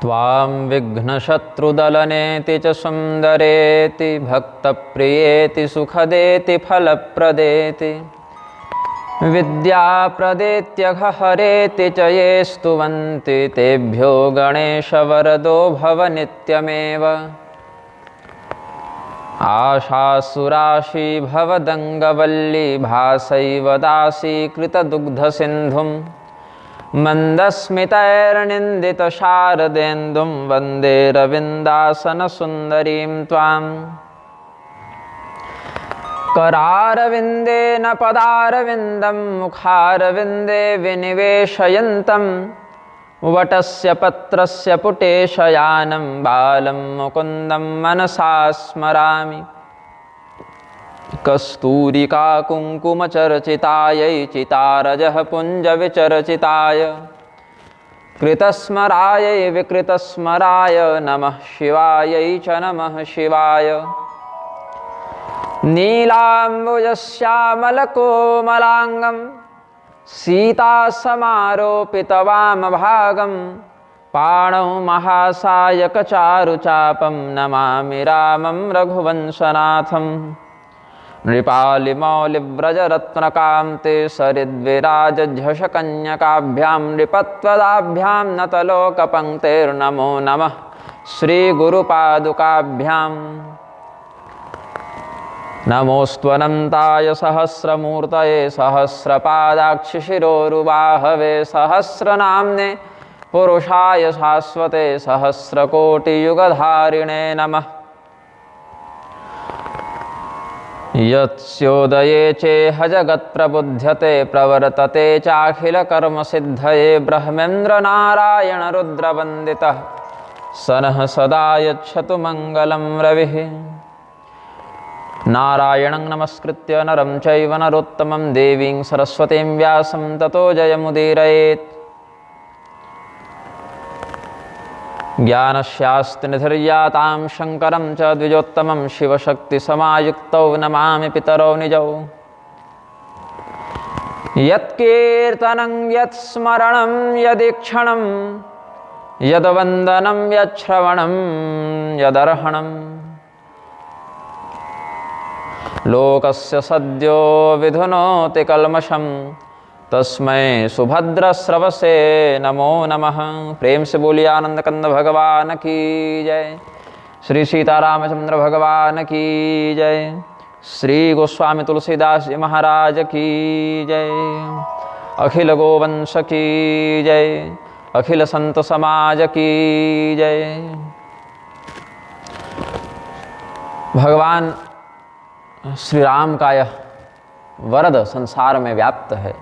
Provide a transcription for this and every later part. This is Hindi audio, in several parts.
त्वां विघ्नशत्रुदलनेति च सुन्दरेति भक्तप्रियेति सुखदेति फलप्रदेति विद्याप्रदेत्यघहरेति च ये स्तुवन्ति तेभ्यो गणेशवरदो भव नित्यमेव। आशासुराशी भवदङ्गवल्ली भासैव दासीकृतदुग्धसिन्धुं मन्दस्मितैर्निन्दितशारदेन्दुं वन्दे रविन्दासनसुन्दरीं त्वाम्। करारविन्देन पदारविन्दं मुखारविन्दे विनिवेशयन्तं वटस्य पत्रस्य पुटेशयानं बालं मुकुन्दं मनसा स्मरामि। कस्तूरिका कुङ्कुमचर्चितायै चितारजः पुञ्जविचर्चिताय कृतस्मरायै विकृतस्मराय नमः शिवायै च नमः शिवाय। नीलाम्बुजश्यामलकोमलाङ्गं सीतासमारोपितवामभागं पाणौ महासायकचारुचापं नमामि रामं रघुवंशनाथं। नृपालिमौलिव्रजरत्नकान्ते सरिद्विराजझषकन्यकाभ्यां नृपत्वदाभ्यां नतलोकपङ्क्तेर्नमो नमः श्रीगुरुपादुकाभ्याम्। नमोऽस्त्वनन्ताय सहस्रमूर्तये सहस्रपादाक्षिशिरोरुबाहवे सहस्रनाम्ने पुरुषाय शाश्वते सहस्रकोटियुगधारिणे नमः। यत्स्योदये चेह जगत्प्रबुध्यते प्रवर्तते चाखिलकर्मसिद्धये ब्रह्मेन्द्रनारायणरुद्रवन्दितः स नः सदा यच्छतु मङ्गलं रविः। नारायणं नमस्कृत्य नरं चैव नरोत्तमं देवीं सरस्वतीं व्यासं ततो जयमुदीरयेत्। ज्ञानस्यास्तिनिधिर्यातां शङ्करं च द्विजोत्तमं शिवशक्तिसमायुक्तौ नमामि पितरौ निजौ। यत्कीर्तनं यत्स्मरणं यदीक्षणं यद्वन्दनं यच्छ्रवणं यदर्हणम् लोकस्य सद्यो विधुनोति कल्मषं तस्मै सुभद्रस्रवसे नमो नमः। प्रेम से बोलिए आनंद कंद भगवान की जय। श्री सीतारामचंद्र भगवान की जय। श्री गोस्वामी तुलसीदास जी महाराज की जय। अखिल गोवंश की जय। अखिल संत समाज की जय। भगवान श्री राम का यह वरद संसार में व्याप्त है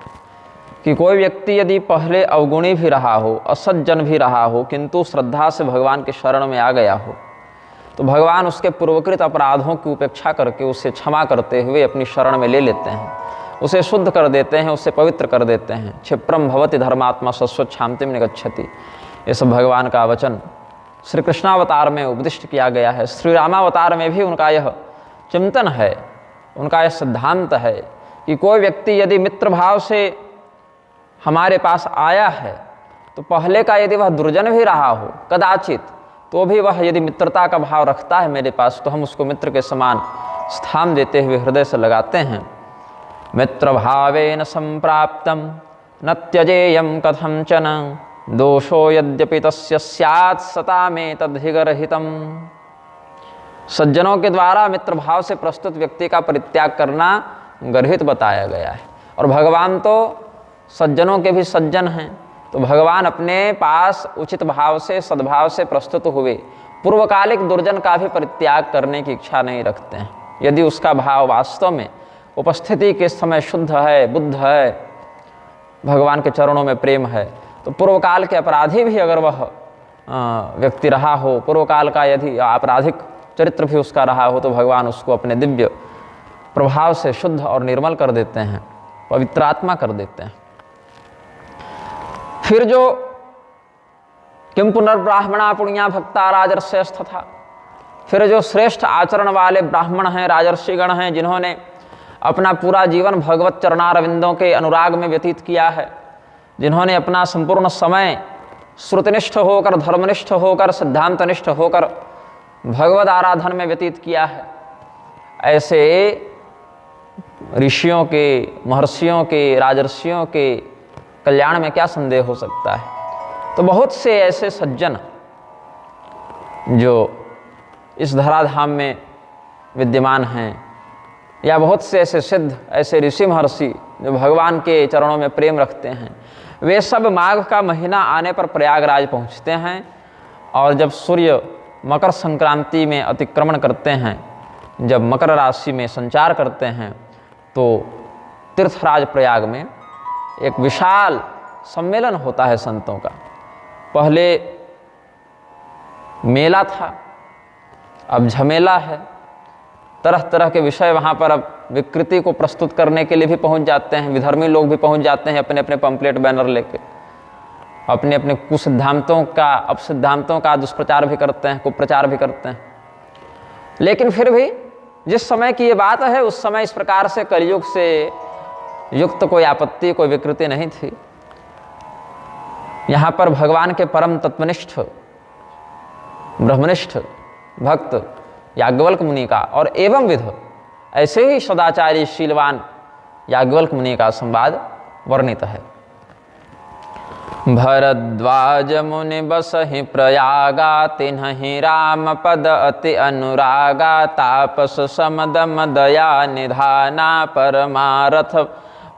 कि कोई व्यक्ति यदि पहले अवगुणी भी रहा हो, असज्जन भी रहा हो, किंतु श्रद्धा से भगवान के शरण में आ गया हो, तो भगवान उसके पूर्वकृत अपराधों की उपेक्षा करके उसे क्षमा करते हुए अपनी शरण में ले लेते हैं, उसे शुद्ध कर देते हैं, उसे पवित्र कर देते हैं। क्षिप्रम भवति धर्मात्मा शश्वच्छान्तिं निगच्छति। ये सब भगवान का वचन श्री कृष्णावतार में उपदिष्ट किया गया है। श्री रामावतार में भी उनका यह चिंतन है, उनका यह सिद्धांत है कि कोई व्यक्ति यदि मित्र भाव से हमारे पास आया है तो पहले का यदि वह दुर्जन भी रहा हो कदाचित, तो भी वह यदि मित्रता का भाव रखता है मेरे पास, तो हम उसको मित्र के समान स्थान देते हुए हृदय से लगाते हैं। मित्र भावेन संप्राप्तम न त्यजेयं कथंचन दोषो यद्यपि तस्य स्यात् सतामेतद्धिगर्हितम्। सज्जनों के द्वारा मित्र भाव से प्रस्तुत व्यक्ति का परित्याग करना गर्हित बताया गया है। और भगवान तो सज्जनों के भी सज्जन हैं, तो भगवान अपने पास उचित भाव से सद्भाव से प्रस्तुत हुए पूर्वकालिक दुर्जन का भी परित्याग करने की इच्छा नहीं रखते हैं। यदि उसका भाव वास्तव में उपस्थिति के समय शुद्ध है, बुद्ध है, भगवान के चरणों में प्रेम है, तो पूर्वकाल के अपराधी भी अगर वह व्यक्ति रहा हो, पूर्वकाल का यदि आपराधिक चरित्र भी उसका रहा हो, तो भगवान उसको अपने दिव्य प्रभाव से शुद्ध और निर्मल कर देते हैं, पवित्रात्मा कर देते हैं। फिर जो किम पुनर्ब्राह्मणा पुण्या भक्ता राजर्षयस्थ था, फिर जो श्रेष्ठ आचरण वाले ब्राह्मण हैं, राजर्षिगण हैं, जिन्होंने अपना पूरा जीवन भगवत चरणारविंदों के अनुराग में व्यतीत किया है, जिन्होंने अपना संपूर्ण समय श्रुतिनिष्ठ होकर, धर्मनिष्ठ होकर, सिद्धांतनिष्ठ होकर भगवद आराधन में व्यतीत किया है, ऐसे ऋषियों के, महर्षियों के, राजर्षियों के कल्याण में क्या संदेह हो सकता है। तो बहुत से ऐसे सज्जन जो इस धराधाम में विद्यमान हैं, या बहुत से ऐसे सिद्ध, ऐसे ऋषि महर्षि जो भगवान के चरणों में प्रेम रखते हैं, वे सब माघ का महीना आने पर प्रयागराज पहुंचते हैं। और जब सूर्य मकर संक्रांति में अतिक्रमण करते हैं, जब मकर राशि में संचार करते हैं, तो तीर्थराज प्रयाग में एक विशाल सम्मेलन होता है संतों का। पहले मेला था, अब झमेला है। तरह तरह के विषय वहाँ पर अब विकृति को प्रस्तुत करने के लिए भी पहुँच जाते हैं, विधर्मी लोग भी पहुँच जाते हैं अपने अपने पंपलेट बैनर लेके, अपने अपने कुसिद्धांतों का, अपसिद्धांतों का दुष्प्रचार भी करते हैं, कुप्रचार भी करते हैं। लेकिन फिर भी जिस समय की ये बात है, उस समय इस प्रकार से कलयुग से युक्त कोई आपत्ति, कोई विकृति नहीं थी। यहाँ पर भगवान के परम तत्वनिष्ठ, ब्रह्मनिष्ठ भक्त याज्ञवल्क्य मुनि का और एवं विध ऐसे ही सदाचारी शीलवान याज्ञवल्क्य मुनि का संवाद वर्णित है। भरद्वाज मुनि बसहि प्रयागा, तिन्हि राम पद अति अनुरागा, तापस समदम दया निधाना, परमारथ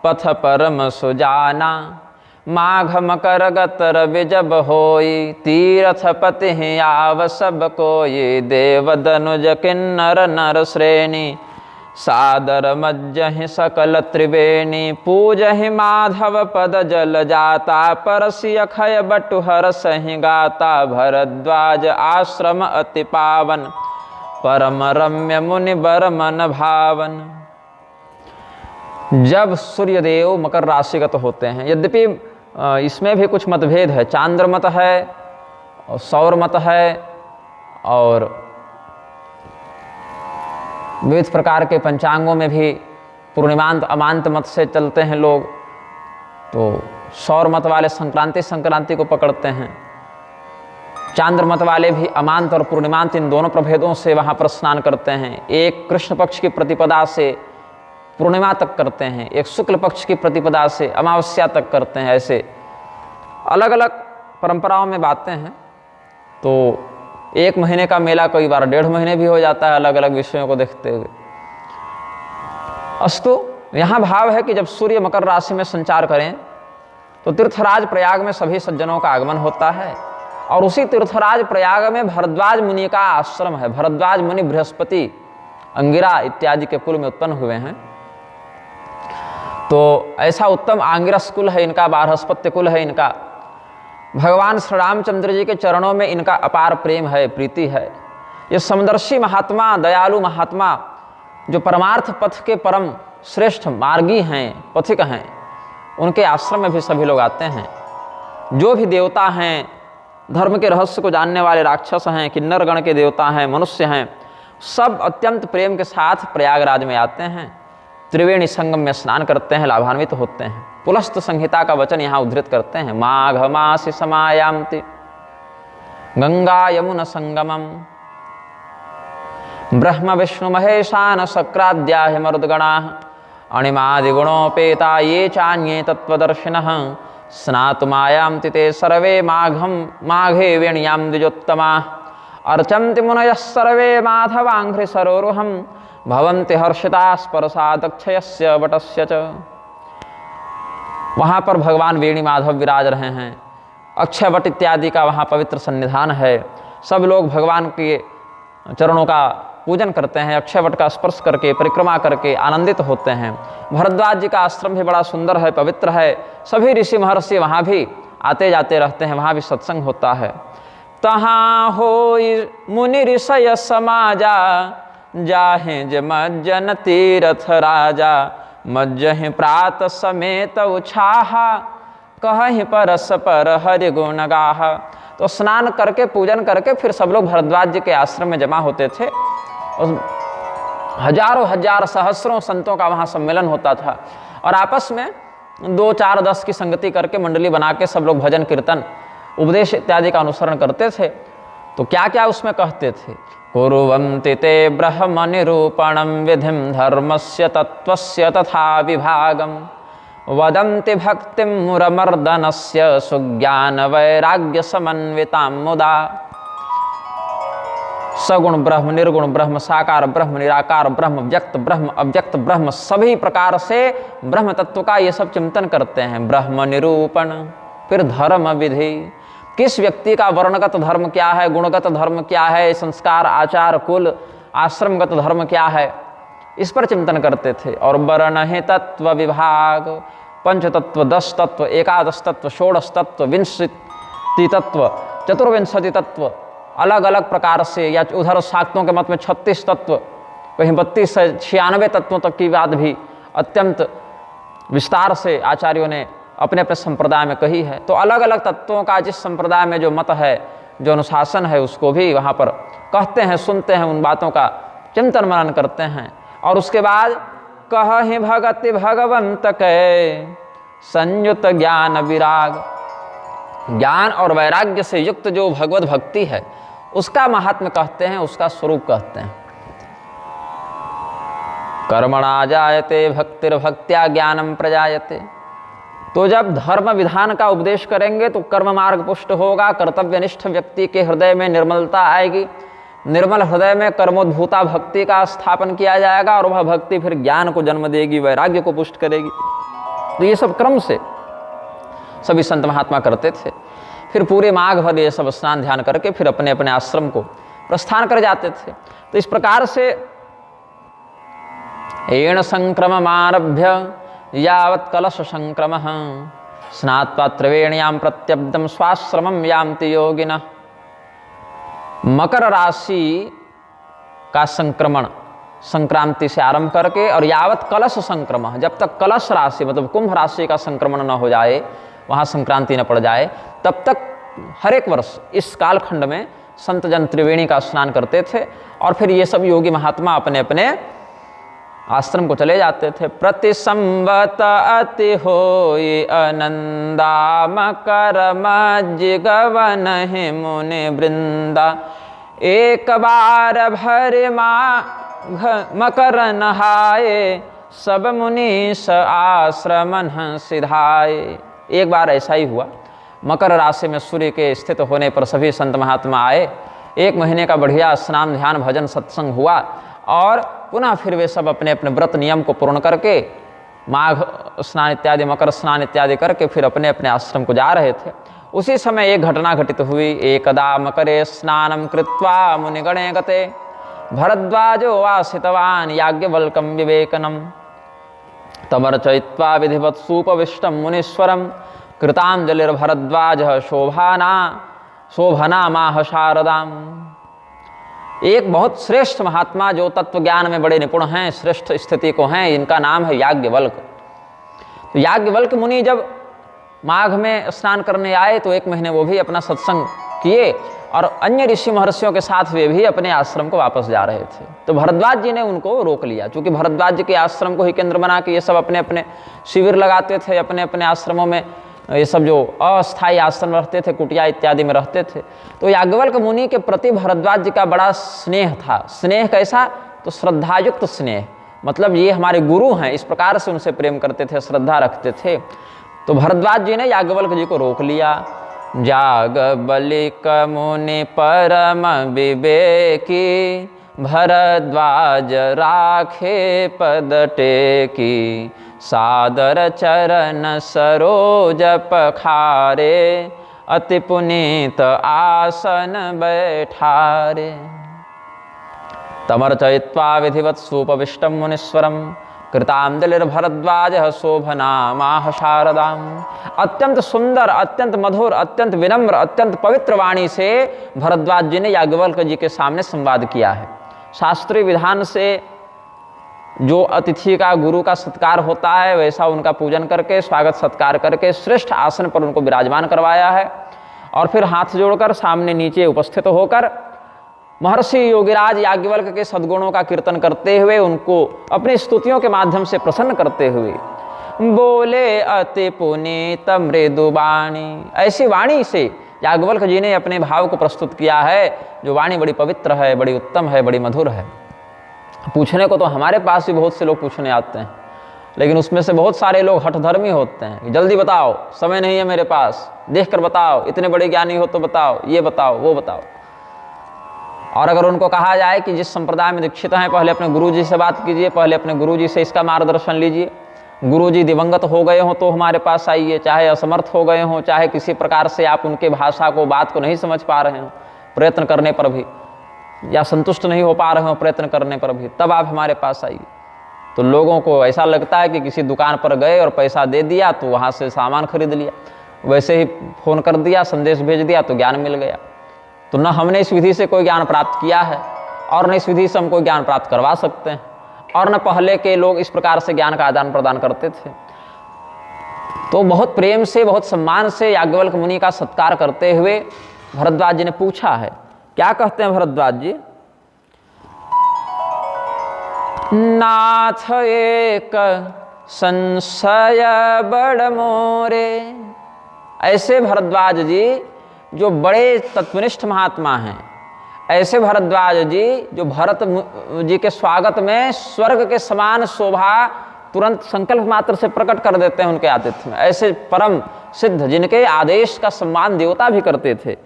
पथ परम सुजाना। माघ मकर गतर विजब होई, तीरथ पति आव सब कोई, देव दनुज किन्नर नर श्रेणी, सादर मज्जहि सकल त्रिवेणी, पूजहि माधव पद जल जाता, परसि अखय बटुहर सहि गाता। भरद्वाज आश्रम अति पावन, परम रम्य मुनि बर मन भावन। जब सूर्यदेव मकर राशिगत होते हैं, यद्यपि इसमें भी कुछ मतभेद है, चांद्र मत है और सौर मत है, और विविध प्रकार के पंचांगों में भी पूर्णिमांत अमांत मत से चलते हैं लोग। तो सौर मत वाले संक्रांति को पकड़ते हैं, चांद्र मत वाले भी अमांत और पूर्णिमांत इन दोनों प्रभेदों से वहाँ पर स्नान करते हैं। एक कृष्ण पक्ष की प्रतिपदा से पूर्णिमा तक करते हैं, एक शुक्ल पक्ष की प्रतिपदा से अमावस्या तक करते हैं। ऐसे अलग अलग परंपराओं में बातें हैं। तो एक महीने का मेला कई बार 1.5 महीने भी हो जाता है, अलग अलग विषयों को देखते हुए। अस्तु, यहाँ भाव है कि जब सूर्य मकर राशि में संचार करें तो तीर्थराज प्रयाग में सभी सज्जनों का आगमन होता है। और उसी तीर्थराज प्रयाग में भरद्वाज मुनि का आश्रम है। भरद्वाज मुनि बृहस्पति, अंगिरा इत्यादि के कुल में उत्पन्न हुए हैं। तो ऐसा उत्तम आंगिरस कुल है इनका, बारहस्पत्य कुल है इनका। भगवान श्री रामचंद्र जी के चरणों में इनका अपार प्रेम है, प्रीति है। ये समदर्शी महात्मा, दयालु महात्मा, जो परमार्थ पथ के परम श्रेष्ठ मार्गी हैं, पथिक हैं, उनके आश्रम में भी सभी लोग आते हैं। जो भी देवता हैं, धर्म के रहस्य को जानने वाले राक्षस हैं, किन्नर गण के देवता हैं, मनुष्य हैं, सब अत्यंत प्रेम के साथ प्रयागराज में आते हैं, त्रिवेणी संगम में स्नान करते हैं, लाभान्वित होते हैं। पुलस्त संहिता का वचन यहाँ उद्धृत करते हैं। माघ मासि समायान्ति गंगा यमुना संगमम, ब्रह्म विष्णु महेशान शक्राद्या मरुद्गणाः, अणिमादिगुणोपेता ये चान्ये तत्त्वदर्शिनः, स्नातुमायान्ति ते सर्वे माघे वेण्यां द्विजोत्तमाः, अर्चन्ति मुनयः सर्वे माधवांघ्रि सरोरुहं, भवन्ति हर्षिता स्पर्शादक्षयस्य वटस्य च। वहाँ पर भगवान वेणी माधव विराज रहे हैं। अक्षय वट इत्यादि का वहाँ पवित्र सन्निधान है। सब लोग भगवान के चरणों का पूजन करते हैं, अक्षय वट का स्पर्श करके, परिक्रमा करके आनंदित होते हैं। भरद्वाज जी का आश्रम भी बड़ा सुंदर है, पवित्र है। सभी ऋषि महर्षि वहाँ भी आते जाते रहते हैं, वहाँ भी सत्संग होता है। तहाँ होई मुनि ऋषय समाजा, जाहे जमज्जन तीरथ राजा, मज्जहि प्रात समेत उछाहा, कहहि परस पर हरि गुण गाहा। तो स्नान करके, पूजन करके फिर सब लोग भरद्वाज जी के आश्रम में जमा होते थे। और हजारों हजार सहस्रों संतों का वहाँ सम्मेलन होता था। और आपस में 2, 4, 10 की संगति करके मंडली बना के सब लोग भजन कीर्तन उपदेश इत्यादि का अनुसरण करते थे। तो क्या क्या उसमें कहते थे? कुर्वन्ति ते ब्रह्म निरूपणं विधिं धर्मस्य तत्त्वस्य तथा विभागम् वदन्ति भक्तिं मुरमर्दनस्य सुज्ञान वैराग्य समन्वितां मुदा। सगुण ब्रह्म, निर्गुण ब्रह्म, साकार ब्रह्म, निराकार ब्रह्म, व्यक्त ब्रह्म, अव्यक्त ब्रह्म, सभी प्रकार से ब्रह्म तत्व का ये सब चिंतन करते हैं। ब्रह्म निरूपण, फिर धर्म विधि, किस व्यक्ति का वर्णगत धर्म क्या है, गुणगत धर्म क्या है, संस्कार आचार कुल आश्रमगत धर्म क्या है, इस पर चिंतन करते थे। और वर्ण है तत्व विभाग, पंच तत्व, 10 तत्व, एकादश तत्व, 16 तत्व, विंशति तत्व, चतुर्विंशति तत्व, अलग अलग प्रकार से, या उधर शाक्तों के मत में 36 तत्व, कहीं 32 से 96 तत्वों तक की बात भी अत्यंत विस्तार से आचार्यों ने अपने अपने संप्रदाय में कही है। तो अलग अलग तत्वों का जिस संप्रदाय में जो मत है, जो अनुशासन है, उसको भी वहाँ पर कहते हैं, सुनते हैं, उन बातों का चिंतन मनन करते हैं। और उसके बाद कहि भगति भगवंत के संयुत ज्ञान विराग, ज्ञान और वैराग्य से युक्त जो भगवत भक्ति है उसका महात्म्य कहते हैं, उसका स्वरूप कहते हैं। कर्मणा जायते भक्तिर्भक्त्या ज्ञानम प्रजायते। तो जब धर्म विधान का उपदेश करेंगे तो कर्म मार्ग पुष्ट होगा, कर्तव्यनिष्ठ व्यक्ति के हृदय में निर्मलता आएगी, निर्मल हृदय में कर्मोद्भूता भक्ति का स्थापन किया जाएगा और वह भक्ति फिर ज्ञान को जन्म देगी, वैराग्य को पुष्ट करेगी। तो ये सब क्रम से सभी संत महात्मा करते थे। फिर पूरे माघ भर ये सब स्नान ध्यान करके फिर अपने अपने आश्रम को प्रस्थान कर जाते थे। तो इस प्रकार से एण संक्रम आरभ्य यावत् कलश संक्रम स्नात्वा त्रिवेण्यां प्रत्यब्दम स्वाश्रमं यान्ति योगिनः। मकर राशि का संक्रमण संक्रांति से आरंभ करके और यावत कलश संक्रमण, जब तक कलश राशि मतलब कुंभ राशि का संक्रमण न हो जाए, वहाँ संक्रांति न पड़ जाए, तब तक हर एक वर्ष इस कालखंड में संत जन त्रिवेणी का स्नान करते थे। और फिर ये सब योगी महात्मा अपने अपने आश्रम को चले जाते थे। प्रति संवत अति होई अनंदा मकर मज्जिगवन हे मुनि वृंदा। एक बार भर मकर नहाए सब मुनीस आश्रमन सिधाए। एक बार ऐसा ही हुआ, मकर राशि में सूर्य के स्थित होने पर सभी संत महात्मा आए, 1 महीने का बढ़िया स्नान ध्यान भजन सत्संग हुआ और पुनः फिर वे सब अपने अपने व्रत नियम को पूर्ण करके माघ स्नान इत्यादि, मकर स्नान इत्यादि करके फिर अपने अपने आश्रम को जा रहे थे। उसी समय एक घटना घटित हुई। एकदा मकरे स्नानं कृत्वा मुनिगणे गते भरद्वाजो वासितवान् याज्ञवल्क्यं विवेकनम्। तमर्चयित्वा विधिवत् सूपविष्टं मुनीश्वरं कृताञ्जलिर्भरद्वाजः शोभना माह शारदाम्। एक बहुत श्रेष्ठ महात्मा जो तत्व ज्ञान में बड़े निपुण हैं, श्रेष्ठ स्थिति को हैं, इनका नाम है याज्ञवल्क्य। तो याज्ञवल्क्य मुनि जब माघ में स्नान करने आए तो 1 महीने वो भी अपना सत्संग किए और अन्य ऋषि महर्षियों के साथ वे भी अपने आश्रम को वापस जा रहे थे। तो भरद्वाज जी ने उनको रोक लिया, क्योंकि भरद्वाज जी के आश्रम को ही केंद्र बना के ये सब अपने अपने शिविर लगाते थे, अपने अपने आश्रमों में ये सब जो अस्थायी आश्रम रहते थे, कुटिया इत्यादि में रहते थे। तो याज्ञवल्क्य मुनि के प्रति भरद्वाज जी का बड़ा स्नेह था। स्नेह कैसा? तो श्रद्धायुक्त स्नेह, मतलब ये हमारे गुरु हैं, इस प्रकार से उनसे प्रेम करते थे, श्रद्धा रखते थे। तो भरद्वाज जी ने याज्ञवल्क्य जी को रोक लिया। याज्ञवल्क्य मुनि परम विवेकी भरद्वाज राखे पद टेकी। सादर चरण सरोज पखारे अति पुनीत आसन बैठारे। तमर्चयित्वा विधिवत् सूपविष्टं मुनीश्वरं कृताञ्जलिर्भरद्वाजः शोभनामाह शारदाम्। अत्यंत सुंदर, अत्यंत मधुर, अत्यंत विनम्र, अत्यंत पवित्र वाणी से भरद्वाज जी ने याज्ञवल्क्य जी के सामने संवाद किया है। शास्त्रीय विधान से जो अतिथि का गुरु का सत्कार होता है, वैसा उनका पूजन करके, स्वागत सत्कार करके श्रेष्ठ आसन पर उनको विराजमान करवाया है। और फिर हाथ जोड़कर सामने नीचे उपस्थित होकर महर्षि योगीराज याज्ञवल्क्य के सद्गुणों का कीर्तन करते हुए, उनको अपनी स्तुतियों के माध्यम से प्रसन्न करते हुए बोले अति पुनीत मृदु वाणी। ऐसी वाणी से याज्ञवल्क्य जी ने अपने भाव को प्रस्तुत किया है, जो वाणी बड़ी पवित्र है, बड़ी उत्तम है, बड़ी मधुर है। पूछने को तो हमारे पास भी बहुत से लोग पूछने आते हैं, लेकिन उसमें से बहुत सारे लोग हठधर्मी होते हैं कि जल्दी बताओ, समय नहीं है मेरे पास, देख कर बताओ, इतने बड़े ज्ञानी हो तो बताओ, ये बताओ, वो बताओ। और अगर उनको कहा जाए कि जिस संप्रदाय में दीक्षित हैं पहले अपने गुरुजी से बात कीजिए, पहले अपने गुरुजी से इसका मार्गदर्शन लीजिए, गुरुजी दिवंगत हो गए हों तो हमारे पास आइए, चाहे असमर्थ हो गए हों, चाहे किसी प्रकार से आप उनके भाषा को, बात को नहीं समझ पा रहे हों प्रयत्न करने पर भी, या संतुष्ट नहीं हो पा रहे हो प्रयत्न करने पर भी, तब आप हमारे पास आइए। तो लोगों को ऐसा लगता है कि किसी दुकान पर गए और पैसा दे दिया तो वहाँ से सामान खरीद लिया, वैसे ही फ़ोन कर दिया, संदेश भेज दिया तो ज्ञान मिल गया। तो न हमने इस विधि से कोई ज्ञान प्राप्त किया है, और न इस विधि से हम कोई ज्ञान प्राप्त करवा सकते हैं, और न पहले के लोग इस प्रकार से ज्ञान का आदान प्रदान करते थे। तो बहुत प्रेम से, बहुत सम्मान से याज्ञवल्क्य मुनि का सत्कार करते हुए भरद्वाज जी ने पूछा है। क्या कहते हैं भरद्वाज जी? नाथ एक संशय बड़ मोरे। ऐसे भरद्वाज जी जो बड़े तत्वनिष्ठ महात्मा हैं, ऐसे भरद्वाज जी जो भरत जी के स्वागत में स्वर्ग के समान शोभा तुरंत संकल्प मात्र से प्रकट कर देते हैं उनके आतिथ्य में, ऐसे परम सिद्ध जिनके आदेश का सम्मान देवता भी करते थे,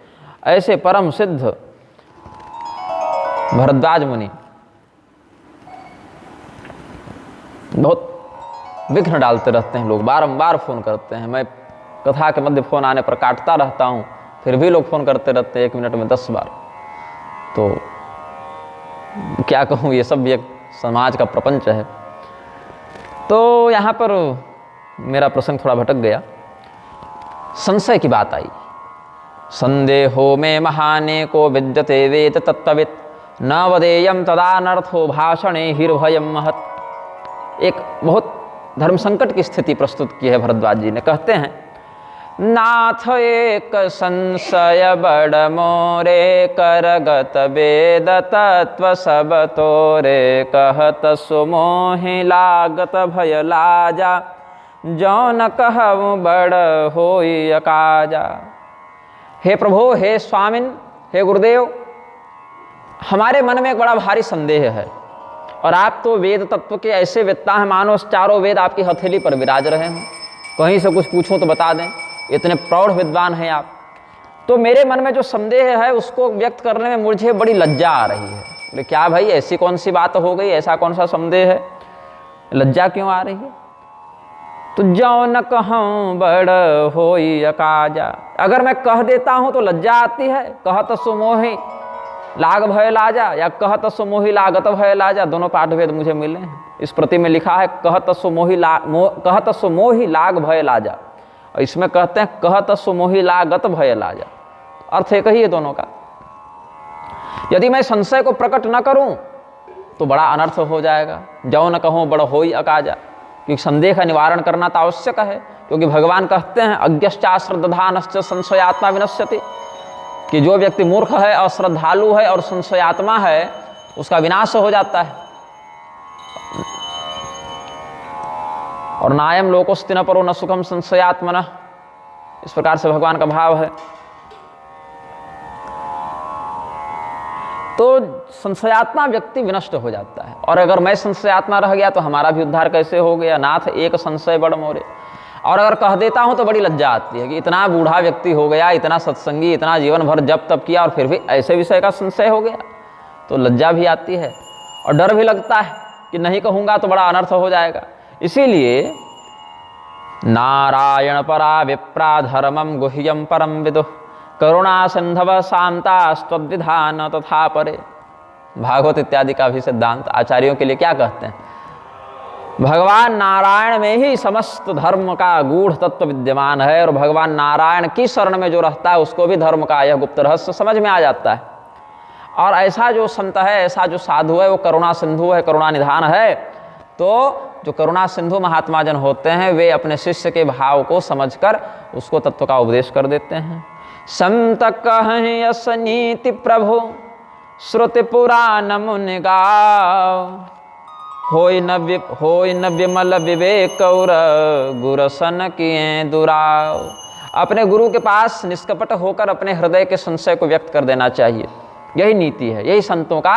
ऐसे परम सिद्ध भरद्वाज मुनि बहुत विघ्न डालते रहते हैं। लोग बारंबार फ़ोन करते हैं, मैं कथा के मध्य फ़ोन आने पर काटता रहता हूँ, फिर भी लोग फ़ोन करते रहते हैं 1 मिनट में 10 बार। तो क्या कहूँ, ये सब भी एक समाज का प्रपंच है। तो यहाँ पर मेरा प्रसंग थोड़ा भटक गया, संशय की बात आई। संदेहो में महाने को विद्यते वेद तत्त्ववित्, न वदेयम तदानर्थो भाषणे हिर्भयम महत्। एक बहुत धर्म संकट की स्थिति प्रस्तुत की है भरद्वाज जी ने। कहते हैं, नाथ एक संशय बड़ मोरे, करगत वेद तत्व सब तोरे, कहत सुमोहि लागत भय लाजा, जौन कहूँ बड़ होई अकाजा। हे प्रभु, हे स्वामिन, हे गुरुदेव, हमारे मन में एक बड़ा भारी संदेह है, और आप तो वेद तत्व के ऐसे वेत्ता हैं, मानो चारों वेद आपकी हथेली पर विराज रहे हैं, कहीं से कुछ पूछूं तो बता दें, इतने प्रौढ़ विद्वान हैं आप। तो मेरे मन में जो संदेह है उसको व्यक्त करने में मुझे बड़ी लज्जा आ रही है। बोले क्या भाई, ऐसी कौन सी बात हो गई, ऐसा कौन सा संदेह है, लज्जा क्यों आ रही है? तो जौन कहूँ बड़ होई अकाजा। अगर मैं कह देता हूँ तो लज्जा आती है, कहत सुमोहि लाग भय लाजा, या कहत सुमोहि लागत भय लाजा, दोनों पाठभेद मुझे मिले हैं। इस प्रति में लिखा है कहत सुमोहि लाग भय लाजा, और इसमें कहते हैं कहत सुमोहि लागत भय लाजा। अर्थ एक ही है दोनों का। यदि मैं संशय को प्रकट न करूं तो बड़ा अनर्थ हो जाएगा। जौन कहूँ बड़ होई अकाजा, क्योंकि संदेह का निवारण करना तो आवश्यक है, क्योंकि भगवान कहते हैं अज्ञश्चा श्रद्धानश्च संशयात्मा विनश्यति, कि जो व्यक्ति मूर्ख है, अश्रद्धालु है और संशयात्मा है, उसका विनाश हो जाता है। और नायम लोकोस्ति न परो न सुखम संशयात्मनः, इस प्रकार से भगवान का भाव है। तो संशयात्मा व्यक्ति विनष्ट हो जाता है, और अगर मैं संशयात्मा रह गया तो हमारा भी उद्धार कैसे हो गया? नाथ एक संशय बड़ मोरे। और अगर कह देता हूं तो बड़ी लज्जा आती है कि इतना बूढ़ा व्यक्ति हो गया, इतना सत्संगी, इतना जीवन भर जप तप किया, और फिर भी ऐसे विषय का संशय हो गया, तो लज्जा भी आती है और डर भी लगता है कि नहीं कहूँगा तो बड़ा अनर्थ हो जाएगा। इसीलिए नारायण परा विप्रा धर्मम गुह्यम परम विदुः, करुणा सिंधव शांतास्त्वद्विधान तथा परे। भागवत इत्यादि का भी सिद्धांत आचार्यों के लिए क्या कहते हैं? भगवान नारायण में ही समस्त धर्म का गूढ़ तत्व विद्यमान है, और भगवान नारायण की शरण में जो रहता है उसको भी धर्म का यह गुप्त रहस्य समझ में आ जाता है। और ऐसा जो संत है, ऐसा जो साधु है, वो करुणा सिंधु है, करुणा निधान है। तो जो करुणा सिंधु महात्मा जन होते हैं वे अपने शिष्य के भाव को समझकर उसको तत्व का उपदेश कर देते हैं। संत कहहि यस नीति प्रभु, श्रुति पुराण मुनि गाव, होय न विमल विवेक और गुरसन किए दुराव। अपने गुरु के पास निष्कपट होकर अपने हृदय के संशय को व्यक्त कर देना चाहिए। यही नीति है, यही संतों का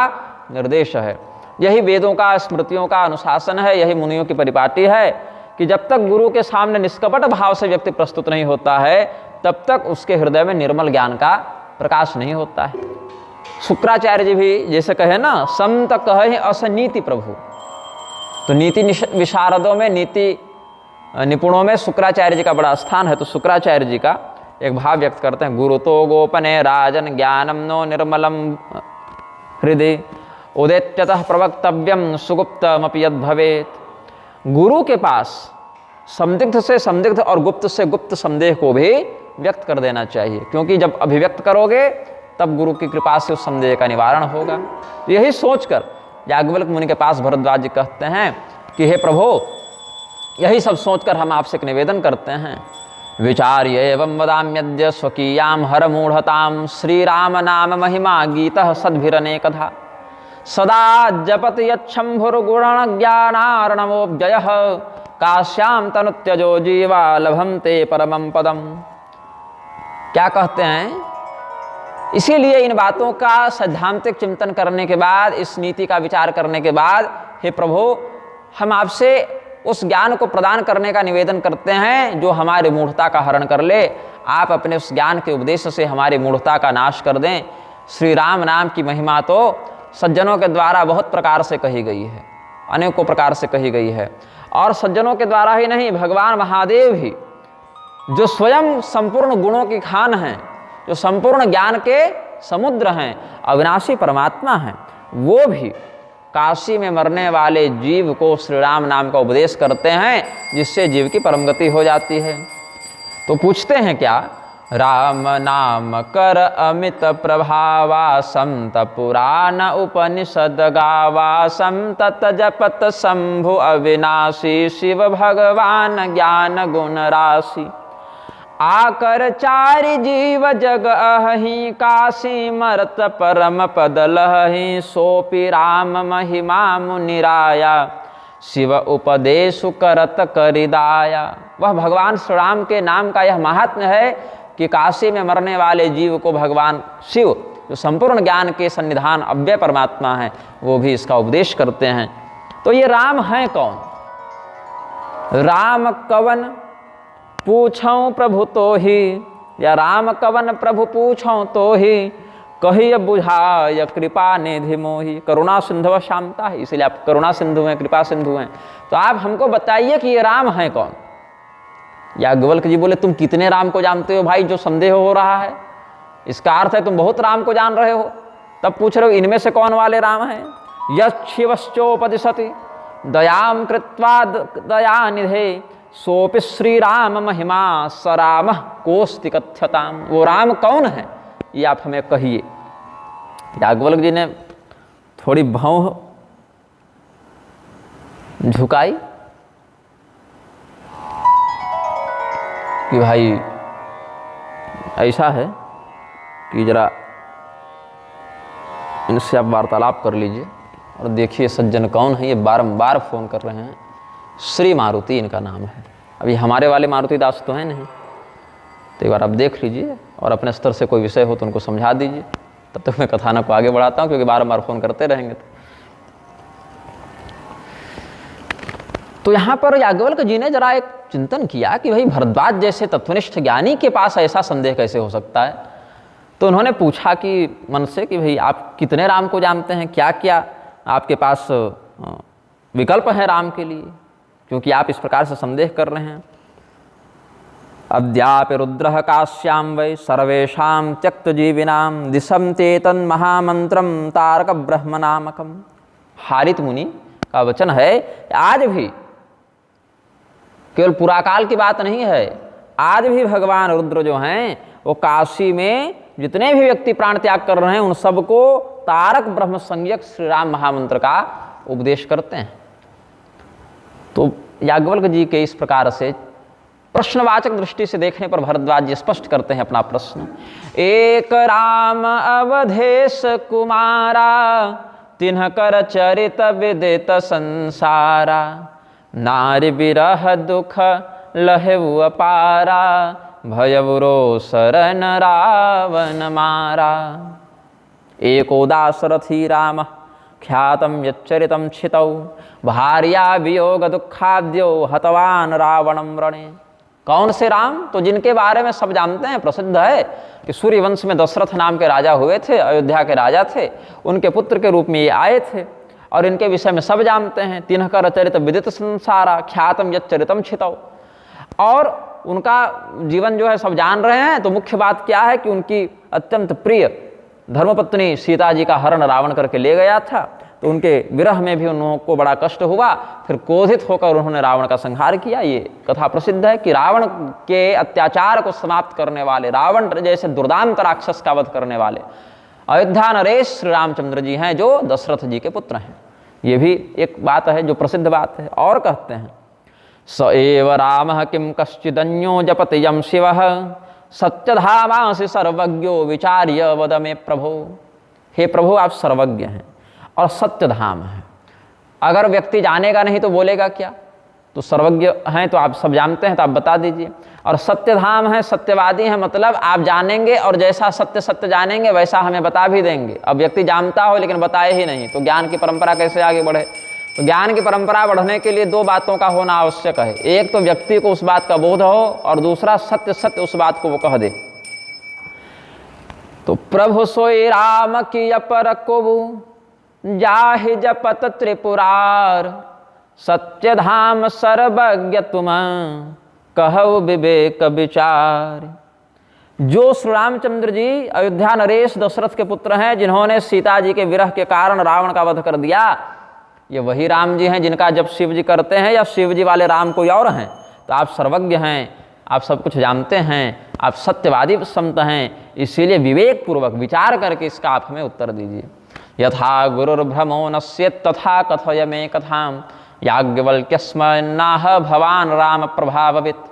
निर्देश है, यही वेदों का, स्मृतियों का अनुशासन है, यही मुनियों की परिपाटी है कि जब तक गुरु के सामने निष्कपट भाव से व्यक्ति प्रस्तुत नहीं होता है तब तक उसके हृदय में निर्मल ज्ञान का प्रकाश नहीं होता है। शुक्राचार्य जी भी जैसे कहे ना, संत कहे असनीति प्रभु, तो नीति विशारदों में, नीति निपुणों में शुक्राचार्य जी का बड़ा स्थान है। तो शुक्राचार्य जी का एक भाव व्यक्त करते हैं, गुरु तो गोपने राजन ज्ञानम नो निर्मलम हृदय उदेत्यतः प्रवक्तव्यम सुगुप्तमपि यद् भवेत्। गुरु के पास संदिग्ध से संदिग्ध और गुप्त से गुप्त संदेह को भी व्यक्त कर देना चाहिए, क्योंकि जब अभिव्यक्त करोगे तब गुरु की कृपा से उस संदेह का निवारण होगा। यही सोचकर याज्ञवल्क्य मुनि के पास भरद्वाज जी कहते हैं कि हे प्रभु, यही सब सोचकर हम आपसे एक निवेदन करते हैं, विचार्य एवं वदाम्यद्य स्वकीयाम हर मूढ़ताम श्री राम नाम महिमा गीतः सद्भिरनेकधा सदा जपत यच्छंभुर्गुण ज्ञानार्णवोऽव्ययः काश्याम तनुत्यजो जीवा लभन्ते परमं पदम। क्या कहते हैं? इसीलिए इन बातों का सैद्धांतिक चिंतन करने के बाद, इस नीति का विचार करने के बाद, हे प्रभु, हम आपसे उस ज्ञान को प्रदान करने का निवेदन करते हैं जो हमारी मूढ़ता का हरण कर ले। आप अपने उस ज्ञान के उपदेश से हमारी मूढ़ता का नाश कर दें। श्री राम नाम की महिमा तो सज्जनों के द्वारा बहुत प्रकार से कही गई है, अनेकों प्रकार से कही गई है, और सज्जनों के द्वारा ही नहीं, भगवान महादेव ही जो स्वयं संपूर्ण गुणों की खान हैं, जो संपूर्ण ज्ञान के समुद्र हैं, अविनाशी परमात्मा हैं, वो भी काशी में मरने वाले जीव को श्री राम नाम का उपदेश करते हैं, जिससे जीव की परम गति हो जाती है। तो पूछते हैं क्या? राम नाम कर अमित प्रभावा संत पुराण उपनिषद गावा संतत जपत शंभु अविनाशी शिव भगवान ज्ञान गुण राशि आकर चारि जीव जग अहि काशी मरत परम पद लहि सोपि राम महिमा मुनिराया शिव उपदेश करत करिदाया। वह भगवान श्री राम के नाम का यह महात्म्य है कि काशी में मरने वाले जीव को भगवान शिव, जो संपूर्ण ज्ञान के सन्निधान अव्यय परमात्मा है, वो भी इसका उपदेश करते हैं। तो ये राम हैं कौन? राम कवन पूछऊं प्रभु तो ही, या राम कवन प्रभु पूछऊं तो ही कहिय बुझाय कृपा निधि मोहि। करुणा सिंधु शांता है, इसलिए आप करुणा सिंधु हैं, कृपा सिंधु हैं। तो आप हमको बताइए कि ये राम हैं कौन? याज्ञवल्क्य जी बोले, तुम कितने राम को जानते हो भाई, जो संदेह हो रहा है? इसका अर्थ है तुम बहुत राम को जान रहे हो। तब पूछ रहे हो इनमें से कौन वाले राम हैं? यशिवश्चोपदिशति दयाम कृत्वा दयानिधे सोपि श्री राम महिमा सराम कोस्ति कथ्यताम। वो राम कौन है, ये आप हमें कहिए। याज्ञवल्क्य जी ने थोड़ी भौं झुकाई कि भाई ऐसा है कि जरा इनसे आप वार्तालाप कर लीजिए और देखिए सज्जन कौन है। ये बारंबार फ़ोन कर रहे हैं। श्री मारुति इनका नाम है। अभी हमारे वाले मारुति दास तो हैं नहीं, तो एक बार आप देख लीजिए और अपने स्तर से कोई विषय हो तो उनको समझा दीजिए। तब तक मैं कथानक को आगे बढ़ाता हूँ, क्योंकि बारंबार फ़ोन करते रहेंगे। तो यहाँ पर याज्ञवल्क्य जी ने जरा एक चिंतन किया कि भाई भरद्वाज जैसे तत्वनिष्ठ ज्ञानी के पास ऐसा संदेह कैसे हो सकता है। तो उन्होंने पूछा कि मन से कि भाई आप कितने राम को जानते हैं, क्या क्या आपके पास विकल्प है राम के लिए, क्योंकि आप इस प्रकार से संदेह कर रहे हैं। अद्यापि रुद्रः काश्याम वै सर्वेषां त्यक्त जीविनां दिशं चेतन महामंत्रम तारक ब्रह्म नामकम। हारित मुनि का वचन है, आज भी केवल पुराकाल की बात नहीं है, आज भी भगवान रुद्र जो हैं वो काशी में जितने भी व्यक्ति प्राण त्याग कर रहे हैं उन सबको तारक ब्रह्म संज्ञक श्री राम महामंत्र का उपदेश करते हैं। तो याज्ञवल्क्य जी के इस प्रकार से प्रश्नवाचक दृष्टि से देखने पर भरद्वाज जी स्पष्ट करते हैं अपना प्रश्न। एक राम अवधेश कुमारा तिन्ह कर चरित विदित संसारा नारी विरह दुख लहेउ अपारा भयबुरो शरण रावण मारा। एको दाशरथी राम ख्यातम यच्चरितम क्षितौ भार्या वियोग दुखाद्यो हतवान रावणम रणे। कौन से राम? तो जिनके बारे में सब जानते हैं, प्रसिद्ध है कि सूर्यवंश में दशरथ नाम के राजा हुए थे, अयोध्या के राजा थे, उनके पुत्र के रूप में ये आए थे और इनके विषय में सब जानते हैं। तिन्हकर चरित विदित संसारा ख्यातम यच्चरितम क्षितौ। और उनका जीवन जो है सब जान रहे हैं। तो मुख्य बात क्या है कि उनकी अत्यंत प्रिय धर्मपत्नी सीता जी का हरण रावण करके ले गया था। तो उनके विरह में भी उन लोगों को बड़ा कष्ट हुआ। फिर क्रोधित होकर उन्होंने रावण का संहार किया। ये कथा प्रसिद्ध है कि रावण के अत्याचार को समाप्त करने वाले, रावण जैसे दुर्दांत राक्षस का वध करने वाले अयोध्या नरेश श्री रामचंद्र जी हैं, जो दशरथ जी के पुत्र हैं। ये भी एक बात है जो प्रसिद्ध बात है। और कहते हैं स एव राम किम कश्चिदन्यो जपति यम शिव सत्यधामासि सर्वज्ञो विचार्य वद में प्रभो। हे प्रभु, आप सर्वज्ञ हैं और सत्यधाम है। अगर व्यक्ति जानेगा नहीं तो बोलेगा क्या? तो सर्वज्ञ हैं तो आप सब जानते हैं, तो आप बता दीजिए। और सत्यधाम है, सत्यवादी है, मतलब आप जानेंगे और जैसा सत्य सत्य जानेंगे वैसा हमें बता भी देंगे। अब व्यक्ति जानता हो लेकिन बताए ही नहीं तो ज्ञान की परंपरा कैसे आगे बढ़े? तो ज्ञान की परंपरा बढ़ने के लिए दो बातों का होना आवश्यक है। एक तो व्यक्ति को उस बात का बोध हो और दूसरा सत्य सत्य उस बात को वो कह दे। तो प्रभु सोई राम की अपर कोबू जाहि जपत त्रिपुरार सत्यधाम सर्वज्ञ तुम कहु विवेक विचार। जो श्री रामचंद्र जी अयोध्या नरेश दशरथ के पुत्र हैं, जिन्होंने सीता जी के विरह के कारण रावण का वध कर दिया, ये वही राम जी हैं जिनका जब शिव जी करते हैं, या शिव जी वाले राम कोई और हैं? तो आप सर्वज्ञ हैं, आप सब कुछ जानते हैं, आप सत्यवादी संत हैं, इसीलिए विवेक पूर्वक विचार करके इसका आप हमें उत्तर दीजिए। यथा गुरुर्भ्रमो नश्येत् तथा कथय मे कथाम याज्ञवल्क्यस्मन्नाह भवान राम प्रभाववित्।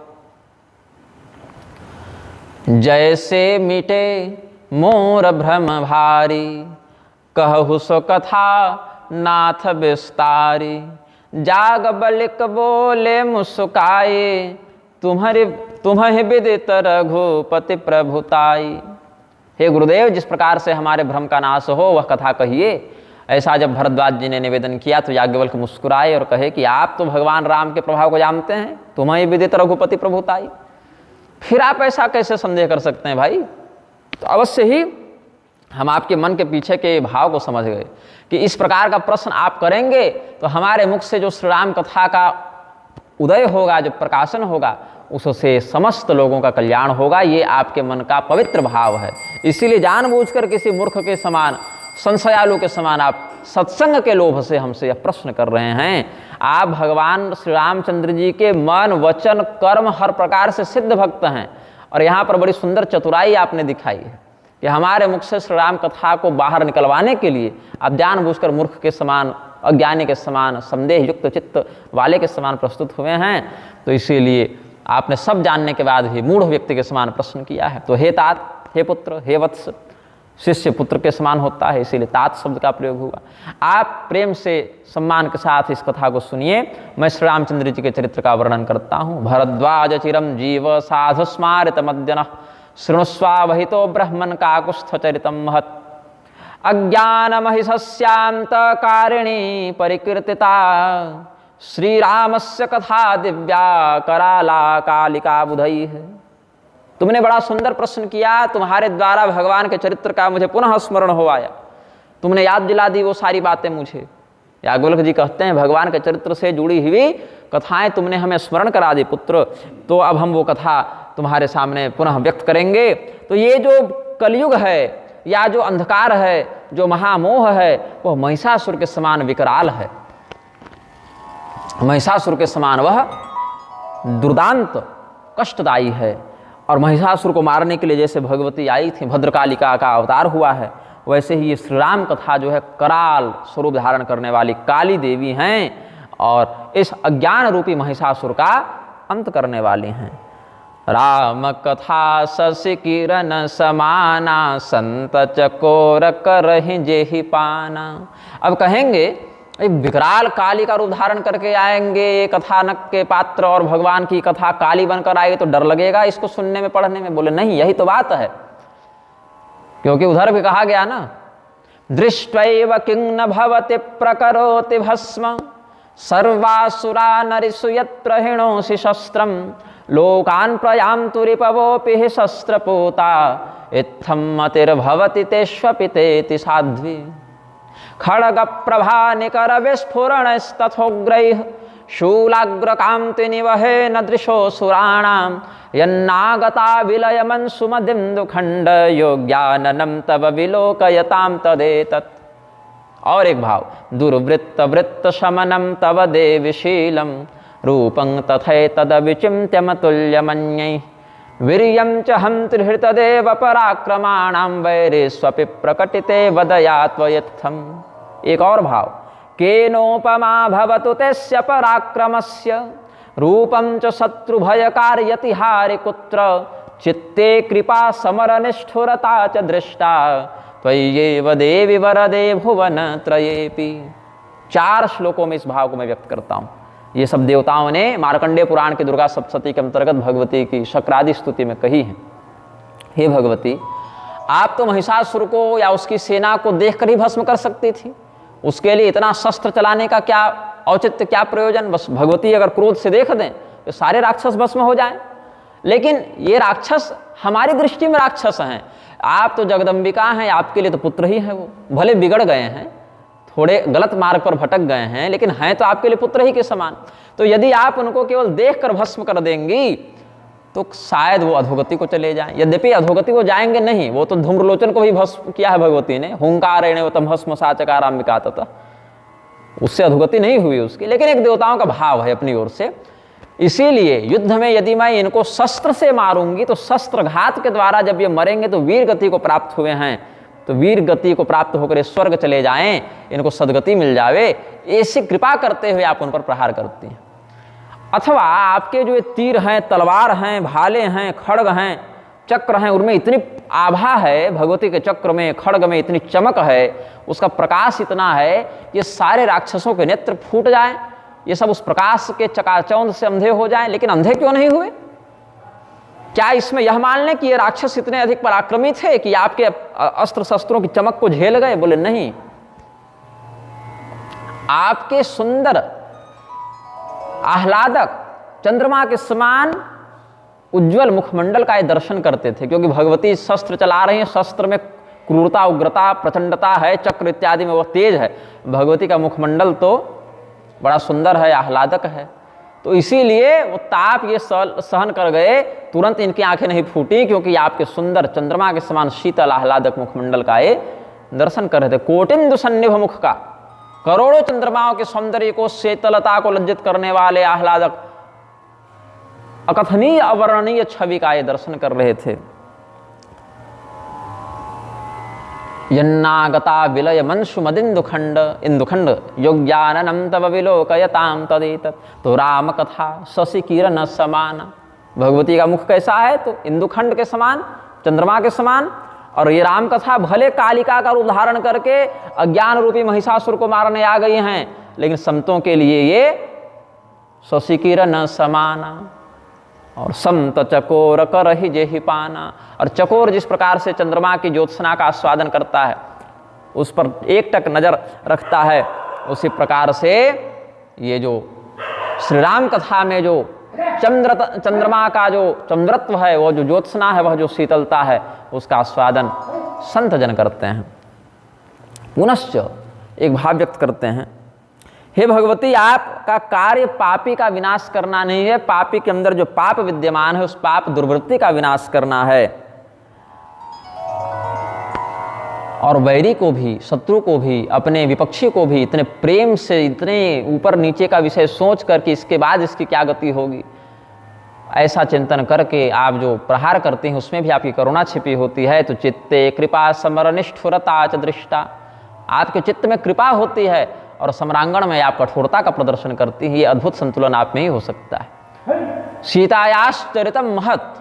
जैसे मिटे मोर भ्रम भारी कहु सो कथा नाथ विस्तारी। जाग बलिक बोले मुस्काए तुम्हें विदित रघुपति प्रभुताई। हे गुरुदेव, जिस प्रकार से हमारे भ्रम का नाश हो वह कथा कहिए। ऐसा जब भरद्वाज जी ने निवेदन किया तो याज्ञवल्क्य मुस्कुराए और कहे कि आप तो भगवान राम के प्रभाव को जानते हैं, तुम्हें विदित रघुपति प्रभुताई। फिर आप ऐसा कैसे संदेह कर सकते हैं भाई? तो अवश्य ही हम आपके मन के पीछे के भाव को समझ गए कि इस प्रकार का प्रश्न आप करेंगे तो हमारे मुख से जो श्री राम कथा का उदय होगा, जो प्रकाशन होगा, उससे समस्त लोगों का कल्याण होगा। ये आपके मन का पवित्र भाव है। इसीलिए जानबूझकर किसी मूर्ख के समान, संशयालु के समान आप सत्संग के लोभ से हमसे यह प्रश्न कर रहे हैं। आप भगवान श्री रामचंद्र जी के मन, वचन, कर्म हर प्रकार से सिद्ध भक्त हैं। और यहाँ पर बड़ी सुंदर चतुराई आपने दिखाई है कि हमारे मुख से श्री राम कथा को बाहर निकलवाने के लिए आप जानबूझकर मूर्ख के समान, अज्ञानी के समान, संदेह युक्त चित्त वाले के समान प्रस्तुत हुए हैं। तो इसीलिए आपने सब जानने के बाद भी मूढ़ व्यक्ति के समान प्रश्न किया है। तो हे तात, हे पुत्र, हे वत्स, शिष्य पुत्र के समान होता है, इसीलिए तात शब्द का प्रयोग हुआ। आप प्रेम से, सम्मान के साथ इस कथा को सुनिए। मैं श्री रामचंद्र जी के चरित्र का वर्णन करता हूँ। भरद्वाज चिरम जीव साधु स्मारित मद्यन शृणुस्वावहितो ब्रह्मन काकुस्थ चरितम महत्। अज्ञान महिषस्यांत कारिणी परिकीर्तिता श्रीरामस्य कथा दिव्या कराला कालिका बुधई है। तुमने बड़ा सुंदर प्रश्न किया, तुम्हारे द्वारा भगवान के चरित्र का मुझे पुनः स्मरण हो आया। तुमने याद दिला दी वो सारी बातें मुझे। याज्ञवल्क्य जी कहते हैं भगवान के चरित्र से जुड़ी हुई कथाएं तुमने हमें स्मरण करा दी पुत्र। तो अब हम वो कथा तुम्हारे सामने पुनः व्यक्त करेंगे। तो ये जो कलयुग है या जो अंधकार है, जो महामोह है, वह महिषासुर के समान विकराल है। महिषासुर के समान वह दुर्दांत कष्टदायी है। और महिषासुर को मारने के लिए जैसे भगवती आई थी, भद्रकालिका का अवतार हुआ है, वैसे ही ये श्री राम कथा जो है कराल स्वरूप धारण करने वाली काली देवी हैं और इस अज्ञान रूपी महिषासुर का अंत करने वाली हैं। राम कथा शशि किरण समाना संत चकोर करहि जेहि पाना। अब कहेंगे एक विकराल काली का रूप धारण करके आएंगे ये कथानक के पात्र और भगवान की कथा काली बनकर आएगी तो डर लगेगा इसको सुनने में पढ़ने में। बोले नहीं, यही तो बात है, क्योंकि उधर भी कहा गया ना, दृष्ट्वैव किं न भवति प्रकरोति भस्म सर्वासुरा नरिषु यत्प्रहिणोषि शस्त्रं लोकान् प्रयान्तु रिपवोऽपि हि शस्त्रपूता इत्थं मतिर्भवति तेष्वपि तेति साध्वी। खड्गप्रभा निकरविस्फुरणस्तथोग्रैः शूलाग्रकान्तिनिवहेन दृशोऽसुराणां यन्नागता विलयमंसुमदिन्दुखण्ड योग्याननं तव विलोकयतां तदेतत्। और एक भाव, दुर्वृत्तवृत्तशमनं तव देविशीलं रूपं तथैतदविचिन्त्यमतुल्यमन्यैः वीर्यं च हन्त्रिहृतदेव पराक्रमाणां वैरेष्वपि प्रकटिते वदया त्वयित्थम्। एक और भाव, केनोपमा भवतु तस्य पराक्रमस्य रूपं च शत्रुभयकार्यतिहारि कुत्र चित्ते कृपा समरनिष्ठुरता च दृष्टा त्वय्येव देवी वरदे भुवन त्रयेपि। 4 श्लोकों में इस भाव को मैं व्यक्त करता हूँ। ये सब देवताओं ने मार्कंडेय पुराण की दुर्गा सप्तशती के अंतर्गत भगवती की शक्रादि स्तुति में कही है। हे भगवती, आप तो महिषासुर को या उसकी सेना को देखकर ही भस्म कर सकती थी, उसके लिए इतना शस्त्र चलाने का क्या औचित्य, क्या प्रयोजन। बस भगवती अगर क्रोध से देख दें तो सारे राक्षस भस्म हो जाएं। लेकिन ये राक्षस हमारी दृष्टि में राक्षस हैं, आप तो जगदम्बिका हैं, आपके लिए तो पुत्र ही हैं। वो भले बिगड़ गए हैं, थोड़े गलत मार्ग पर भटक गए हैं, लेकिन हैं तो आपके लिए पुत्र ही के समान। तो यदि आप उनको केवल देखकर भस्म कर देंगी तो शायद वो अधोगति को चले जाएं। यद्यपि अधोगति को जाएंगे नहीं, वो तो धूम्रलोचन को भी भस्म किया है भगवती ने, हुंकारेण तम भस्म साचकाराम्बिका तथा, उससे अधोगति नहीं हुई उसकी। लेकिन एक देवताओं का भाव है अपनी ओर से, इसीलिए युद्ध में यदि मैं इनको शस्त्र से मारूंगी तो शस्त्रघात के द्वारा जब ये मरेंगे तो वीर गति को प्राप्त हुए हैं, तो वीर गति को प्राप्त होकर स्वर्ग चले जाएं, इनको सदगति मिल जावे, ऐसी कृपा करते हुए आप उन पर प्रहार करती हैं। अथवा आपके जो ये तीर हैं, तलवार हैं, भाले हैं, खड्ग हैं, चक्र हैं, उनमें इतनी आभा है, भगवती के चक्र में खड्ग में इतनी चमक है, उसका प्रकाश इतना है कि सारे राक्षसों के नेत्र फूट जाएं, ये सब उस प्रकाश के चकाचौंध से अंधे हो जाएं। लेकिन अंधे क्यों नहीं हुए? क्या इसमें यह मान लें कि ये राक्षस इतने अधिक पराक्रमी थे कि आपके अस्त्र शस्त्रों की चमक को झेल गए? बोले नहीं, आपके सुंदर आह्लादक चंद्रमा के समान उज्जवल मुखमंडल का ये दर्शन करते थे, क्योंकि भगवती शस्त्र चला रही हैं, शस्त्र में क्रूरता, उग्रता, प्रचंडता है, चक्र इत्यादि में वह तेज है। भगवती का मुखमंडल तो बड़ा सुंदर है, आह्लादक है, तो इसीलिए वो ताप ये सहन कर गए, तुरंत इनकी आंखें नहीं फूटी, क्योंकि आपके सुंदर चंद्रमा के समान शीतल आह्लादक मुखमंडल का ये दर्शन कर रहे थे। कोटिंदु सन्निभ मुख का, करोड़ों चंद्रमाओं के सौंदर्य को, शीतलता को लज्जित करने वाले आह्लादक अकथनीय अवर्णनीय छवि का ये दर्शन कर रहे थे। यन्नागता विलय मंशु मदिन्दुखंड इंदुखंड योग्याननं तव विलोकयतां तदेतत्। तो राम कथा शशि किरण समान, भगवती का मुख कैसा है? तो इंदुखंड के समान, चंद्रमा के समान। और ये राम कथा भले कालिका का रूप धारण करके अज्ञान रूपी महिषासुर को मारने आ गई हैं, लेकिन संतों के लिए ये शशि किरण समाना। और संत चकोर कर ही जेहि पाना, और चकोर जिस प्रकार से चंद्रमा की ज्योत्सना का आस्वादन करता है, उस पर एकटक नजर रखता है, उसी प्रकार से ये जो श्री राम कथा में जो चंद्रमा का जो चंद्रत्व है, वो जो ज्योत्सना है, वह जो शीतलता है, उसका आस्वादन संत जन करते हैं। पुनश्च एक भाव व्यक्त करते हैं, हे भगवती, आपका कार्य पापी का विनाश करना नहीं है, पापी के अंदर जो पाप विद्यमान है उस पाप दुर्वृत्ति का विनाश करना है, और वैरी को भी, शत्रु को भी, अपने विपक्षी को भी इतने प्रेम से, इतने ऊपर नीचे का विषय सोच कर कि इसके बाद इसकी क्या गति होगी, ऐसा चिंतन करके आप जो प्रहार करते हैं उसमें भी आपकी करुणा छिपी होती है। तो चित्ते कृपा समरनिष्ठुरता च दृष्टा, आपके चित्त में कृपा होती है और सम्रांगण में आप कठोरता का प्रदर्शन करती हैं। ये अद्भुत संतुलन आप में ही हो सकता है। सीतायाश्चरितम महत्,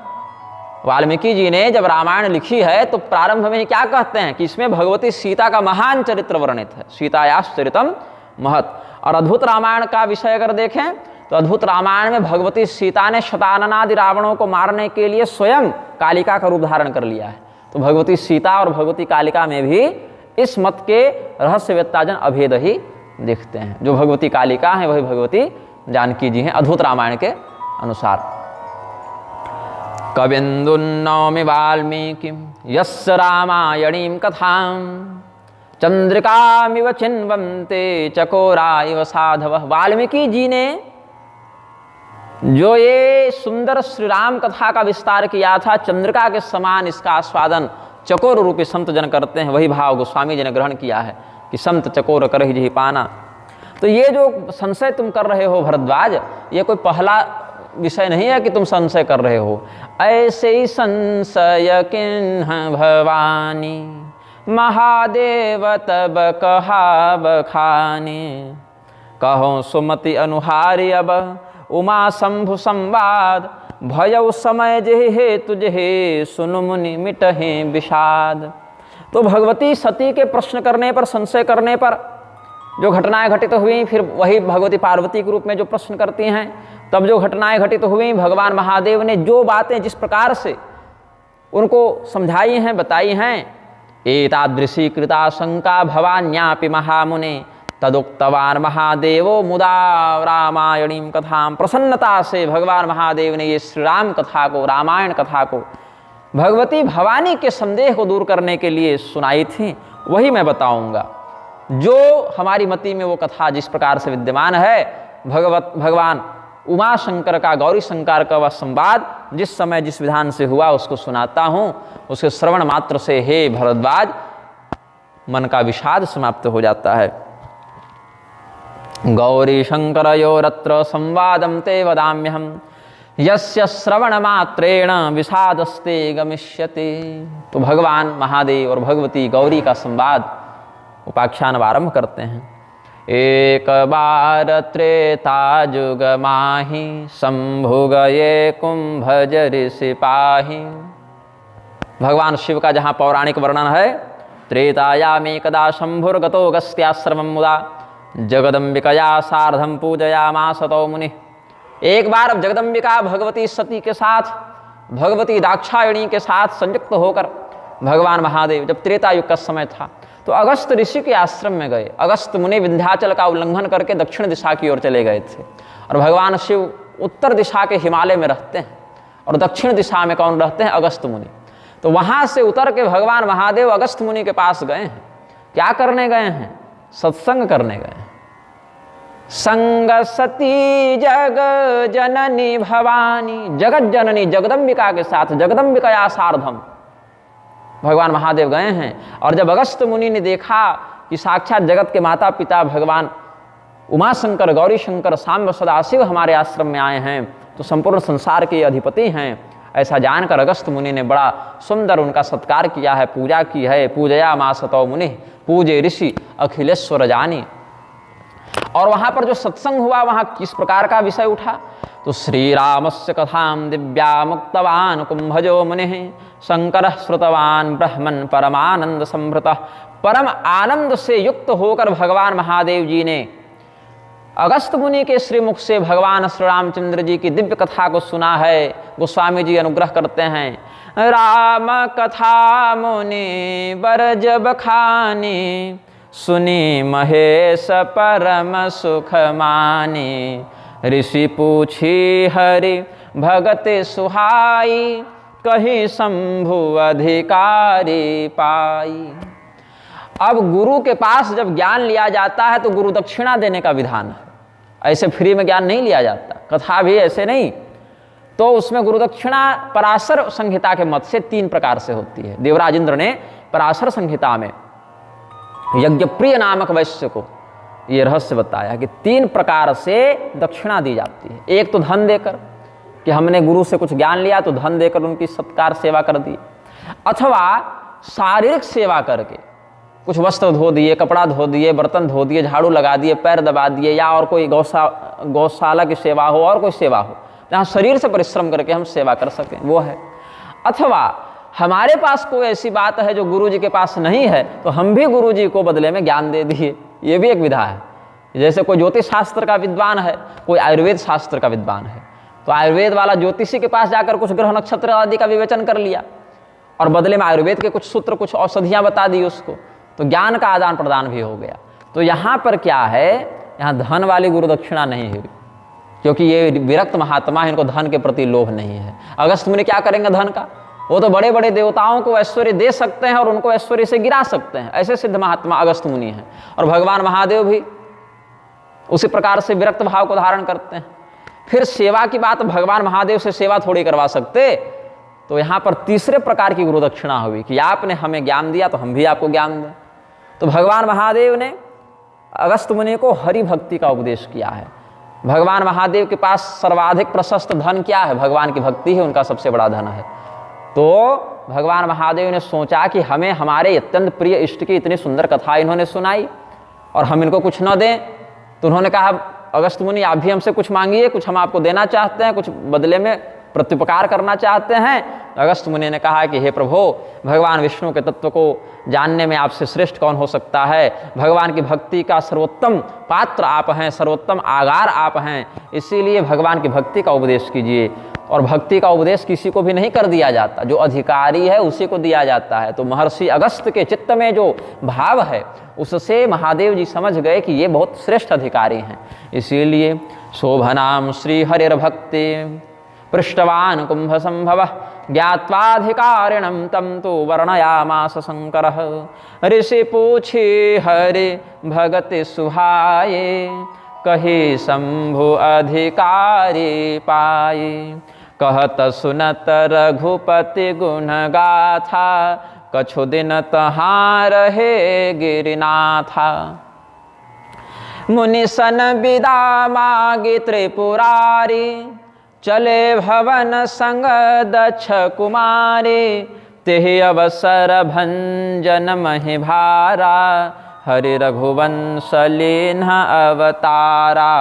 वाल्मीकि जी ने जब रामायण लिखी है तो प्रारंभ में क्या कहते हैं कि इसमें भगवती सीता का महान चरित्र वर्णित है। सीतायाश्चरितम महत। और अद्भुत रामायण का विषय अगर देखें तो अद्भुत रामायण में भगवती सीता ने शताननादि रावणों को मारने के लिए स्वयं कालिका का रूप धारण कर लिया है। तो भगवती सीता और भगवती कालिका में भी इस मत के रहस्यवेत्ताजन अभेद ही देखते हैं। जो भगवती कालिका है वही भगवती जानकी जी हैं अद्भुत रामायण के अनुसार। कविन्दुन्नौमि वाल्मीकिं यस्य रामायणीं कथां चंद्रिकामिव चिन्वन्ते चकोरा इव साधवः। वाल्मीकि जी ने जो ये सुंदर श्री राम कथा का विस्तार किया था, चंद्रिका के समान इसका आस्वादन चकोर रूपी संत जन करते हैं, वही भाव गोस्वामी जी ने ग्रहण किया है कि संत चकोर करहि जिहि पाना। तो ये जो संशय तुम कर रहे हो भरद्वाज, ये कोई पहला विषय नहीं है कि तुम संशय कर रहे हो। ऐसे ही संशय किन्ह भवानी महादेव तब कहा बखानी। कहो सुमति अनुहारी अब उमा शंभु संवाद भयउ समय जेहि हेतु जेहि सुनु मुनि मिटहि विषाद। तो भगवती सती के प्रश्न करने पर, संशय करने पर जो घटनाएं घटित हुई, फिर वही भगवती पार्वती के रूप में जो प्रश्न करती हैं, तब जो घटनाएं घटित हुई, भगवान महादेव ने जो बातें जिस प्रकार से उनको समझाई हैं, बताई हैं, एतादृशी कृता शंका भवान्यापि महामुने तदुक्तवान महादेवो मुदा रामायणीं कथां। प्रसन्नता से भगवान महादेव ने ये श्री राम कथा को, रामायण कथा को भगवती भवानी के संदेह को दूर करने के लिए सुनाई थी। वही मैं बताऊंगा जो हमारी मति में वो कथा जिस प्रकार से विद्यमान है। भगवान उमा शंकर का, गौरी शंकर का वह संवाद जिस समय जिस विधान से हुआ उसको सुनाता हूँ। उसके श्रवण मात्र से हे भरद्वाज मन का विषाद समाप्त हो जाता है। गौरी शंकरयोरत्र संवादं ते वदाम्यहम् यस्य श्रवण मात्रेण विषादस्ते गमिष्यति। तो भगवान महादेव और भगवती गौरी का संवाद उपाख्यान आरंभ करते हैं। एक बार त्रेता जुग माहि शंभु गए कुंभज ऋषि पाहि। भगवान शिव का जहाँ पौराणिक वर्णन है, त्रेतायामे कदा शंभुर्गतो गस्त्याश्रमं मुदा जगदम्बिकया सार्धम पूजयामास तौ मुनि। एक बार अब जगदम्बिका भगवती सती के साथ, भगवती दाक्षायणी के साथ संयुक्त होकर भगवान महादेव, जब त्रेता युग का समय था, तो अगस्त ऋषि के आश्रम में गए। अगस्त मुनि विंध्याचल का उल्लंघन करके दक्षिण दिशा की ओर चले गए थे, और भगवान शिव उत्तर दिशा के हिमालय में रहते हैं, और दक्षिण दिशा में कौन रहते हैं? अगस्त मुनि। तो वहां से उतर के भगवान महादेव अगस्त मुनि के पास गए हैं। क्या करने गए हैं? सत्संग करने गए हैं। संग सती जग जननी भवानी, जगत जननी जगदम्बिका के साथ, जगदम्बिकया सार्धम भगवान महादेव गए हैं। और जब अगस्त मुनि ने देखा कि साक्षात जगत के माता पिता भगवान उमा शंकर, गौरी शंकर, सांब सदाशिव हमारे आश्रम में आए हैं, तो संपूर्ण संसार के अधिपति हैं, ऐसा जानकर अगस्त मुनि ने बड़ा सुंदर उनका सत्कार किया है, पूजा की है। पूजया मासतौ मुनि पूजे ऋषि अखिलेश्वर जानी। और वहां पर जो सत्संग हुआ, वहां किस प्रकार का विषय उठा? तो श्री रामस्य कथां दिव्या मुक्तवान कुंभजो मुनिः शंकर श्रुतवान ब्रह्मन् परमानंद संभृतः। परम आनंद से युक्त होकर भगवान महादेव जी ने अगस्त मुनि के श्रीमुख से भगवान श्री रामचंद्र जी की दिव्य कथा को सुना है। गोस्वामी जी अनुग्रह करते हैं, राम कथा मुनि बर जब खानी सुनी महेश परम सुख मानी। ऋषि पूछी हरि भगति सुहाई कही शंभु अधिकारी पाई। अब गुरु के पास जब ज्ञान लिया जाता है तो गुरु दक्षिणा देने का विधान है। ऐसे फ्री में ज्ञान नहीं लिया जाता, कथा भी ऐसे नहीं। तो उसमें गुरु दक्षिणा पराशर संहिता के मत से 3 प्रकार से होती है। देवराज इंद्र ने पराशर संहिता में यज्ञप्रिय नामक वैश्य को ये रहस्य बताया कि 3 प्रकार से दक्षिणा दी जाती है। एक तो धन देकर, कि हमने गुरु से कुछ ज्ञान लिया तो धन देकर उनकी सत्कार सेवा कर दी, अथवा शारीरिक सेवा करके कुछ वस्त्र धो दिए, कपड़ा धो दिए, बर्तन धो दिए, झाड़ू लगा दिए, पैर दबा दिए, या और कोई गौशाला की सेवा हो और कोई सेवा हो जहाँ शरीर से परिश्रम करके हम सेवा कर सकें, वो है। अथवा हमारे पास कोई ऐसी बात है जो गुरु जी के पास नहीं है, तो हम भी गुरु जी को बदले में ज्ञान दे दिए, ये भी एक विधा है। जैसे कोई ज्योतिष शास्त्र का विद्वान है, कोई आयुर्वेद शास्त्र का विद्वान है, तो आयुर्वेद वाला ज्योतिषी के पास जाकर कुछ ग्रह नक्षत्र आदि का विवेचन कर लिया और बदले में आयुर्वेद के कुछ सूत्र, कुछ औषधियाँ बता दी उसको, तो ज्ञान का आदान प्रदान भी हो गया। तो यहाँ पर क्या है, यहाँ धन वाली गुरु दक्षिणा नहीं हुई, क्योंकि ये विरक्त महात्मा है, इनको धन के प्रति लोभ नहीं है। अगस्त मुनि क्या करेंगे धन का? वो तो बड़े बड़े देवताओं को ऐश्वर्य दे सकते हैं और उनको ऐश्वर्य से गिरा सकते हैं, ऐसे सिद्ध महात्मा अगस्त मुनि हैं। और भगवान महादेव भी उसी प्रकार से विरक्त भाव को धारण करते हैं। फिर सेवा की बात, भगवान महादेव से सेवा थोड़ी करवा सकते, तो यहाँ पर तीसरे प्रकार की गुरु दक्षिणा हुई कि आपने हमें ज्ञान दिया तो हम भी आपको ज्ञान दें। तो भगवान महादेव ने अगस्त मुनि को हरि भक्ति का उपदेश किया है। भगवान महादेव के पास सर्वाधिक प्रशस्त धन क्या है? भगवान की भक्ति ही उनका सबसे बड़ा धन है। तो भगवान महादेव ने सोचा कि हमें हमारे अत्यंत प्रिय इष्ट की इतनी सुंदर कथा इन्होंने सुनाई और हम इनको कुछ न दें, तो उन्होंने कहा अगस्त मुनि आप भी हमसे कुछ मांगिए, कुछ हम आपको देना चाहते हैं, कुछ बदले में प्रत्युपकार करना चाहते हैं। अगस्त मुनि ने कहा कि हे प्रभु, भगवान विष्णु के तत्व को जानने में आपसे श्रेष्ठ कौन हो सकता है? भगवान की भक्ति का सर्वोत्तम पात्र आप हैं, सर्वोत्तम आगार आप हैं, इसीलिए भगवान की भक्ति का उपदेश कीजिए। और भक्ति का उपदेश किसी को भी नहीं कर दिया जाता, जो अधिकारी है उसी को दिया जाता है। तो महर्षि अगस्त के चित्त में जो भाव है उससे महादेव जी समझ गए कि ये बहुत श्रेष्ठ अधिकारी हैं। इसीलिए शोभनाम श्री हरिर्भक्ति पृष्ठवान कुंभ संभव ज्ञात्वाधिकारिणम तम तो वर्णयामास शंकरः। ऋषि पूछे हरि भगति सुहाये कही शंभु अधिकारी पाए। कहत सुनत रघुपति गुण गाथा कछु दिन तहाँ रहे गिरिनाथा। मुनि सन विदा मागे त्रिपुरारी चले भवन संग दक्ष कुमारी। तेहि अवसर भंजन महि भारा हरि रघुवंश लीन्ह अवतारा।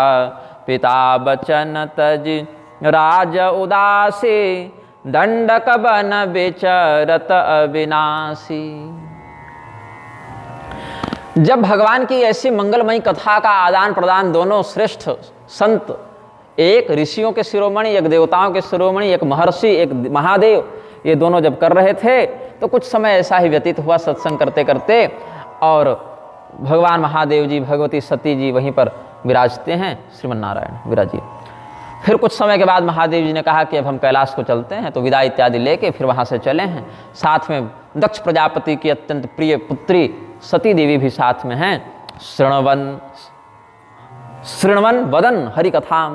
पिता बचन तजि राज उदासी दंडक बन विचरत अविनाशी। जब भगवान की ऐसी मंगलमयी कथा का आदान प्रदान दोनों श्रेष्ठ संत, एक ऋषियों के शिरोमणि, एक देवताओं के शिरोमणि, एक महर्षि, एक महादेव, ये दोनों जब कर रहे थे तो कुछ समय ऐसा ही व्यतीत हुआ सत्संग करते करते, और भगवान महादेव जी, भगवती सती जी वहीं पर विराजते हैं, श्रीमन नारायण विराजिए। फिर कुछ समय के बाद महादेव जी ने कहा कि अब हम कैलाश को चलते हैं, तो विदाई इत्यादि लेके फिर वहाँ से चले हैं। साथ में दक्ष प्रजापति की अत्यंत प्रिय पुत्री सती देवी भी साथ में हैं। शृण्वन् वदन् हरिकथां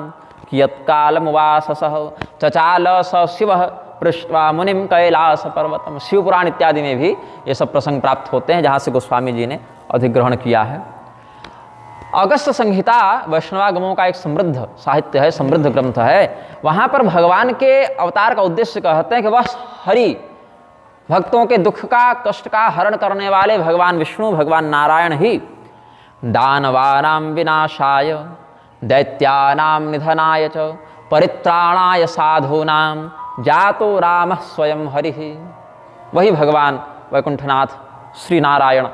कियत्कालमुवाससः चचाल स शिवः पृष्ट्वा मुनिम कैलास पर्वतम। शिव पुराण इत्यादि में भी ये सब प्रसंग प्राप्त होते हैं, जहाँ से गोस्वामी जी ने अधिग्रहण किया है। अगस्त संहिता वैष्णवागमों का एक समृद्ध साहित्य है, समृद्ध ग्रंथ है। वहाँ पर भगवान के अवतार का उद्देश्य कहते हैं कि वह हरि, भक्तों के दुख का, कष्ट का हरण करने वाले भगवान विष्णु, भगवान नारायण ही दानवानां विनाशाय दैत्यानां निधनाय च परित्राणाय साधूनां जातो रामः स्वयं हरिः। वही भगवान वैकुंठनाथ श्री नारायण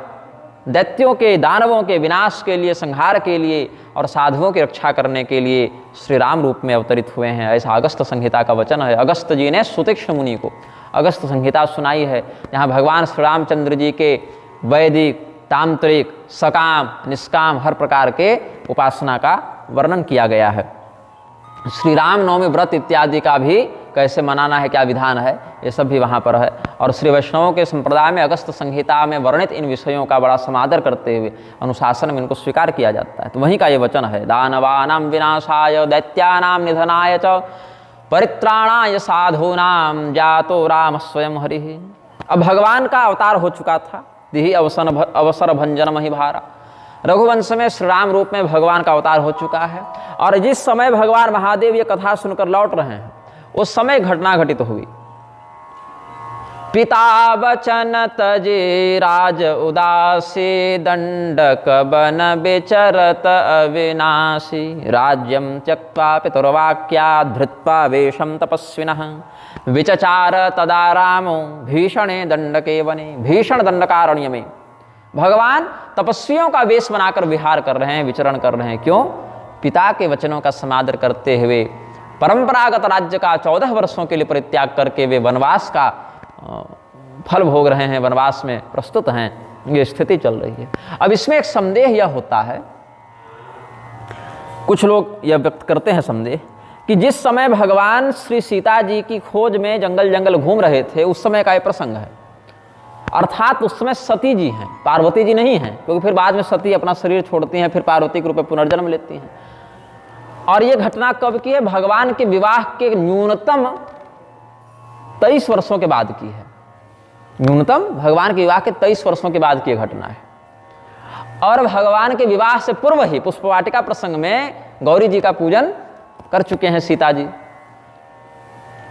दैत्यों के, दानवों के विनाश के लिए, संहार के लिए और साधुओं की रक्षा करने के लिए श्री राम रूप में अवतरित हुए हैं। ऐसा अगस्त संहिता का वचन है। अगस्त जी ने सुतीक्ष्ण मुनि को अगस्त संहिता सुनाई है, जहाँ भगवान श्री रामचंद्र जी के वैदिक, तांत्रिक, सकाम, निष्काम हर प्रकार के उपासना का वर्णन किया गया है। श्री राम नवमी व्रत इत्यादि का भी कैसे मनाना है, क्या विधान है, ये सब भी वहाँ पर है। और श्री वैष्णवों के संप्रदाय में अगस्त संहिता में वर्णित इन विषयों का बड़ा समादर करते हुए अनुशासन में इनको स्वीकार किया जाता है। तो वहीं का ये वचन है, दानवानां विनाशाय दैत्यानां निधनाय च परित्राणाय साधूनां जातो राम स्वयं हरिः। अब भगवान का अवतार हो चुका था, दिहि अवसर भंजन महि भारा। रघुवंश में श्री राम रूप में भगवान का अवतार हो चुका है। और जिस समय भगवान महादेव ये कथा सुनकर लौट रहे हैं, उस समय घटना घटित हुई। पिता बचन तजे राज उदासी दंडक बन विचरत अविनाशी। राज्यम त्यक्त्वा पितुर्वाक्याद् धृत्वा वेशम तपस्विनः विचचार तदा रामो भीषणे दंडके वने। भीषण दंडकारण्य में भगवान तपस्वियों का वेश बनाकर विहार कर रहे हैं, विचरण कर रहे हैं। क्यों? पिता के वचनों का समादर करते हुए परंपरागत राज्य का 14 वर्षों के लिए परित्याग करके वे वनवास का फल भोग रहे हैं, वनवास में प्रस्तुत हैं। ये स्थिति चल रही है। अब इसमें एक संदेह यह होता है, कुछ लोग यह व्यक्त करते हैं संदेह कि जिस समय भगवान श्री सीता जी की खोज में जंगल जंगल घूम रहे थे उस समय का यह प्रसंग है, अर्थात उस समय सती जी हैं, पार्वती जी नहीं हैं, क्योंकि फिर बाद में सती अपना शरीर छोड़ती हैं, फिर पार्वती के रूप में पुनर्जन्म लेती हैं। और ये घटना कब की है? भगवान के विवाह के न्यूनतम 23 वर्षों के बाद की है। न्यूनतम भगवान के विवाह के 23 वर्षों के बाद की घटना है। और भगवान के विवाह से पूर्व ही पुष्पवाटिका प्रसंग में गौरी जी का पूजन कर चुके हैं सीता जी,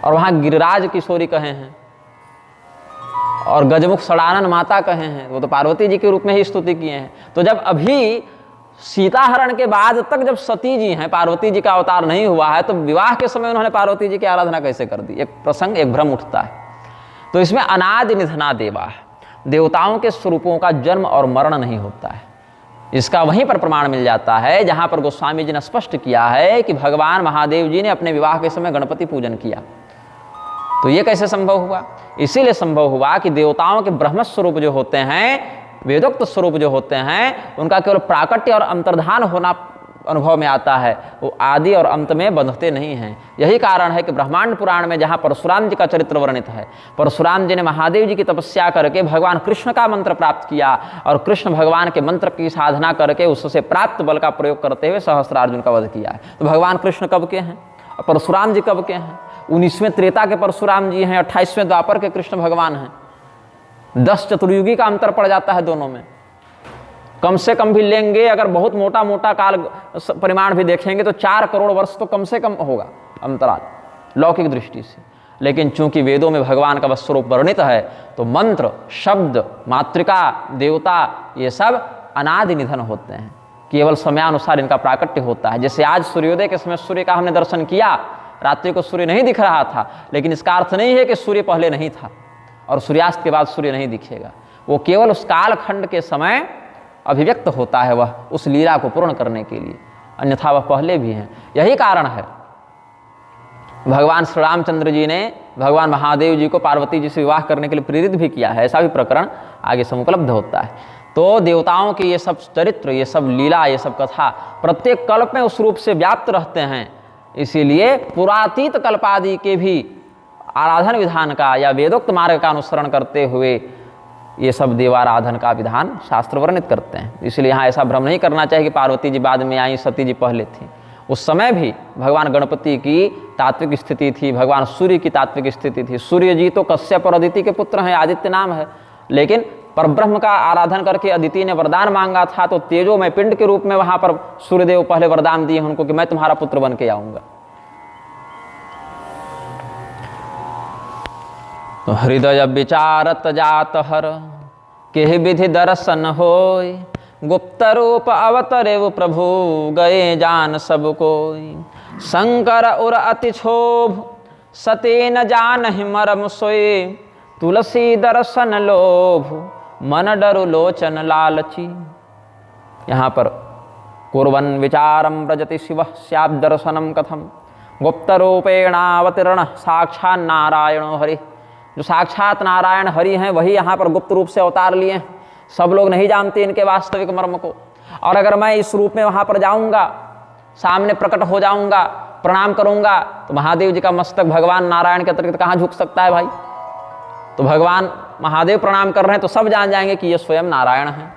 और वहां गिरिराज किशोरी कहे हैं और गजमुख सड़ानन माता कहे हैं, वो तो पार्वती जी के रूप में ही स्तुति किए हैं। तो जब अभी सीताहरण के बाद तक जब सती जी हैं, पार्वती जी का अवतार नहीं हुआ है, तो विवाह के समय उन्होंने पार्वती जी की आराधना कैसे कर दी? एक प्रसंग, एक भ्रम उठता है। तो इसमें अनादि निधना देवा, देवताओं के स्वरूपों का जन्म और मरण नहीं होता है। इसका वहीं पर प्रमाण मिल जाता है जहां पर गोस्वामी जी ने स्पष्ट किया है कि भगवान महादेव जी ने अपने विवाह के समय गणपति पूजन किया। तो ये कैसे संभव हुआ? इसीलिए संभव हुआ कि देवताओं के ब्रह्म स्वरूप जो होते हैं, वेदोक्त स्वरूप जो होते हैं, उनका केवल प्राकट्य और अंतर्धान होना अनुभव में आता है, वो आदि और अंत में बंधते नहीं हैं। यही कारण है कि ब्रह्मांड पुराण में जहाँ परशुराम जी का चरित्र वर्णित है, परशुराम जी ने महादेव जी की तपस्या करके भगवान कृष्ण का मंत्र प्राप्त किया, और कृष्ण भगवान के मंत्र की साधना करके उससे प्राप्त बल का प्रयोग करते हुए सहस्त्रार्जुन का वध किया है। तो भगवान कृष्ण कब के हैं और परशुराम जी कब के हैं? 19वें त्रेता के परशुराम जी हैं, 28वें द्वापर के कृष्ण भगवान हैं। 10 चतुर्युगी का अंतर पड़ जाता है दोनों में। कम से कम भी लेंगे, अगर बहुत मोटा मोटा काल परिमाण भी देखेंगे तो 4 करोड़ वर्ष तो कम से कम होगा अंतराल लौकिक दृष्टि से। लेकिन चूंकि वेदों में भगवान का स्वरूप वर्णित है, तो मंत्र, शब्द, मातृका, देवता, ये सब अनादि निधन होते हैं, केवल समयानुसार इनका प्राकट्य होता है। जैसे आज सूर्योदय के समय सूर्य का हमने दर्शन किया, रात्रि को सूर्य नहीं दिख रहा था, लेकिन इसका अर्थ नहीं है कि सूर्य पहले नहीं था और सूर्यास्त के बाद सूर्य नहीं दिखेगा। वो केवल उस कालखंड के समय अभिव्यक्त होता है, वह उस लीला को पूर्ण करने के लिए, अन्यथा वह पहले भी हैं। यही कारण है भगवान श्री रामचंद्र जी ने भगवान महादेव जी को पार्वती जी से विवाह करने के लिए प्रेरित भी किया है। ऐसा भी प्रकरण आगे से उपलब्ध होता है। तो देवताओं के ये सब चरित्र, ये सब लीला, ये सब कथा प्रत्येक कल्प में उस रूप से व्याप्त रहते हैं। इसीलिए पुरातीत कल्पादि के भी आराधन विधान का या वेदोक्त मार्ग का अनुसरण करते हुए ये सब देवाराधन का विधान शास्त्र वर्णित करते हैं। इसलिए यहाँ ऐसा भ्रम नहीं करना चाहिए कि पार्वती जी बाद में आई, सती जी पहले थी। उस समय भी भगवान गणपति की तात्विक स्थिति थी, भगवान सूर्य की तात्विक स्थिति थी। सूर्य जी तो कश्यप और अदिति के पुत्र हैं, आदित्य नाम है, लेकिन परब्रह्म का आराधन करके अदिति ने वरदान मांगा था, तो तेजोमय पिंड के रूप में वहां पर सूर्यदेव पहले वरदान दिए उनको कि मैं तुम्हारा पुत्र बन के आऊंगा। तो हृदय विचारत जात हर के विधि दर्शन होय, गुप्त रूप अवतरे वो प्रभु गए जान सब कोई। शंकर उर अति क्षोभ सते न जान मरम सोए, तुलसी दर्शन लोभ मन डरु लोचन लालची। यहाँ पर कुर्वन् विचारम व्रजति शिव स्यात् दर्शनम कथम, गुप्त रूपेणावतीर्ण साक्षात् नारायणो हरि। जो साक्षात नारायण हरि हैं वही यहाँ पर गुप्त रूप से अवतार लिए हैं। सब लोग नहीं जानते इनके वास्तविक मर्म को। और अगर मैं इस रूप में वहाँ पर जाऊँगा, सामने प्रकट हो जाऊँगा, प्रणाम करूँगा, तो महादेव जी का मस्तक भगवान नारायण के अतिरिक्त कहाँ झुक सकता है भाई? तो भगवान महादेव प्रणाम कर रहे हैं तो सब जान जाएंगे कि ये स्वयं नारायण हैं।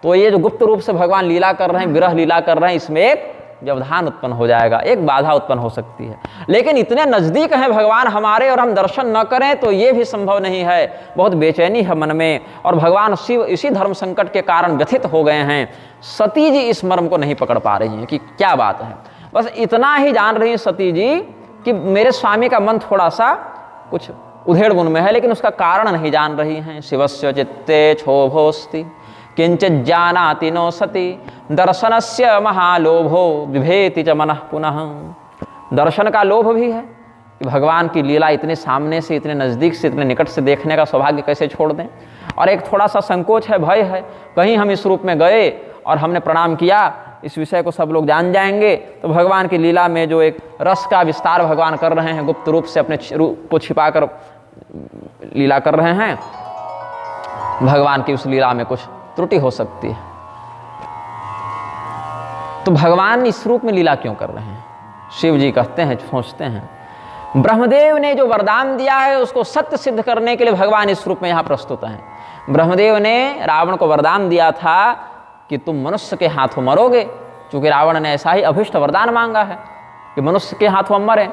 तो ये जो गुप्त रूप से भगवान लीला कर रहे हैं, विरह लीला कर रहे हैं, इसमें एक व्यवधान उत्पन्न हो जाएगा, एक बाधा उत्पन्न हो सकती है। लेकिन इतने नज़दीक हैं भगवान हमारे और हम दर्शन न करें तो ये भी संभव नहीं है। बहुत बेचैनी है मन में, और भगवान शिव इसी धर्म संकट के कारण व्यथित हो गए हैं। सती जी इस मर्म को नहीं पकड़ पा रही हैं कि क्या बात है। बस इतना ही जान रही हैं सती जी कि मेरे स्वामी का मन थोड़ा सा कुछ उधेड़ बुन में है, लेकिन उसका कारण नहीं जान रही हैं। शिवस्य चित्ते क्षोभोस्ति किंचित जानाति नो सती, दर्शनस्य महालोभो विभेति च मनः पुनः। दर्शन का लोभ भी है कि भगवान की लीला इतने सामने से, इतने नज़दीक से, इतने निकट से देखने का सौभाग्य कैसे छोड़ दें। और एक थोड़ा सा संकोच है, भय है, कहीं हम इस रूप में गए और हमने प्रणाम किया, इस विषय को सब लोग जान जाएंगे, तो भगवान की लीला में जो एक रस का विस्तार भगवान कर रहे हैं, गुप्त रूप से अपने रूप को छिपाकर लीला कर रहे हैं, भगवान की उस लीला में कुछ त्रुटि हो सकती है। तो भगवान इस रूप में लीला क्यों कर रहे हैं? शिव जी कहते हैं, सोचते हैं, ब्रह्मदेव ने जो वरदान दिया है उसको सत्य सिद्ध करने के लिए भगवान इस रूप में यहाँ प्रस्तुत हैं। ब्रह्मदेव ने रावण को वरदान दिया था कि तुम मनुष्य के हाथों मरोगे, क्योंकि रावण ने ऐसा ही अभिष्ट वरदान मांगा है कि मनुष्य के हाथों हम मरे।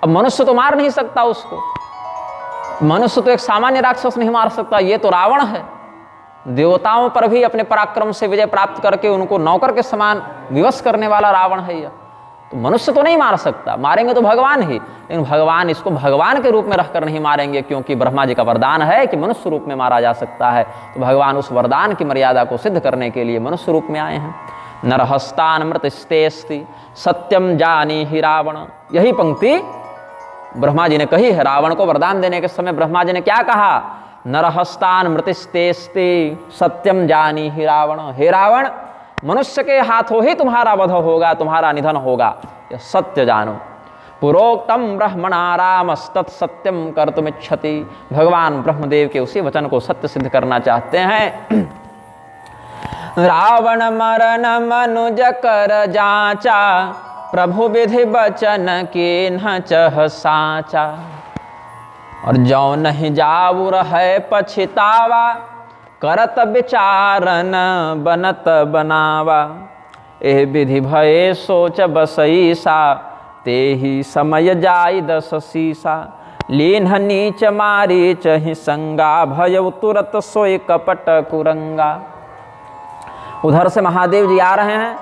अब मनुष्य तो मार नहीं सकता उसको, मनुष्य तो एक सामान्य राक्षस नहीं मार सकता, ये तो रावण है। देवताओं पर भी अपने पराक्रम से विजय प्राप्त करके उनको नौकर के समान विवश करने वाला रावण है यह। तो मनुष्य तो नहीं मार सकता, मारेंगे तो भगवान ही, लेकिन भगवान इसको भगवान के रूप में रखकर नहीं मारेंगे, क्योंकि ब्रह्मा जी का वरदान है कि मनुष्य रूप में मारा जा सकता है। तो भगवान उस वरदान की मर्यादा को सिद्ध करने के लिए मनुष्य रूप में आए हैं। नरहस्तान्मृतस्तेस्ति सत्यम जानी ही रावण, यही पंक्ति ब्रह्मा जी ने कही है। रावण को वरदान देने के समय ब्रह्मा जी ने क्या कहा? नरहस्तान्मृतस्तेस्ति सत्यम जानी ही रावण, हे रावण, मनुष्य के हाथों ही तुम्हारा वध होगा, तुम्हारा निधन होगा, यह सत्य जानो। पुरोक्तम ब्रह्मणा रामस्तत् सत्यम कर्तुमिच्छति, भगवान ब्रह्मदेव के उसी वचन को सत्य सिद्ध करना चाहते हैं। रावण मरण मनुज कर जाचा, प्रभु विधि बचन के न चह साचा। और जो नहीं जाऊ रहे पछतावा, करत विचारन बनत बनावा। एह विधि भये सोच बसई सा, ते ही समय जाई दस सीसा। लीन्ह नीच मारी चहि संगा, भय तुरत सोई कपट कुरंगा। उधर से महादेव जी आ रहे हैं,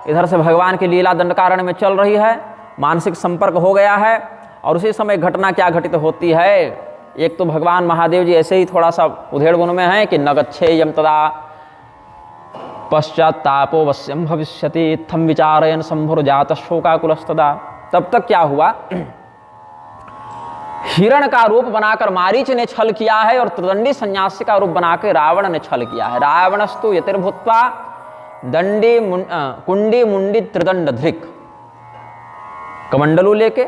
इधर से भगवान की लीला दंडकारण्य में चल रही है, मानसिक संपर्क हो गया है। और उसी समय घटना क्या घटित होती है? एक तो भगवान महादेव जी ऐसे ही थोड़ा सा उधेड़ गुण में हैं कि न गच्छेयं तदा पश्चात्तापो वश्यं भविष्यति इत्थं विचारयन् शंभुर्जातः शोकाकुलस्तदा। तब तक क्या हुआ? हिरण का रूप बनाकर मारीच ने छल किया है और त्रिदंडी सन्यासी का रूप बनाकर रावण ने छल किया है। रावणस्तु यतिर्भूत्वा दंडी कुंडी मुंडी त्रिदंड धृक, कमंडलू लेके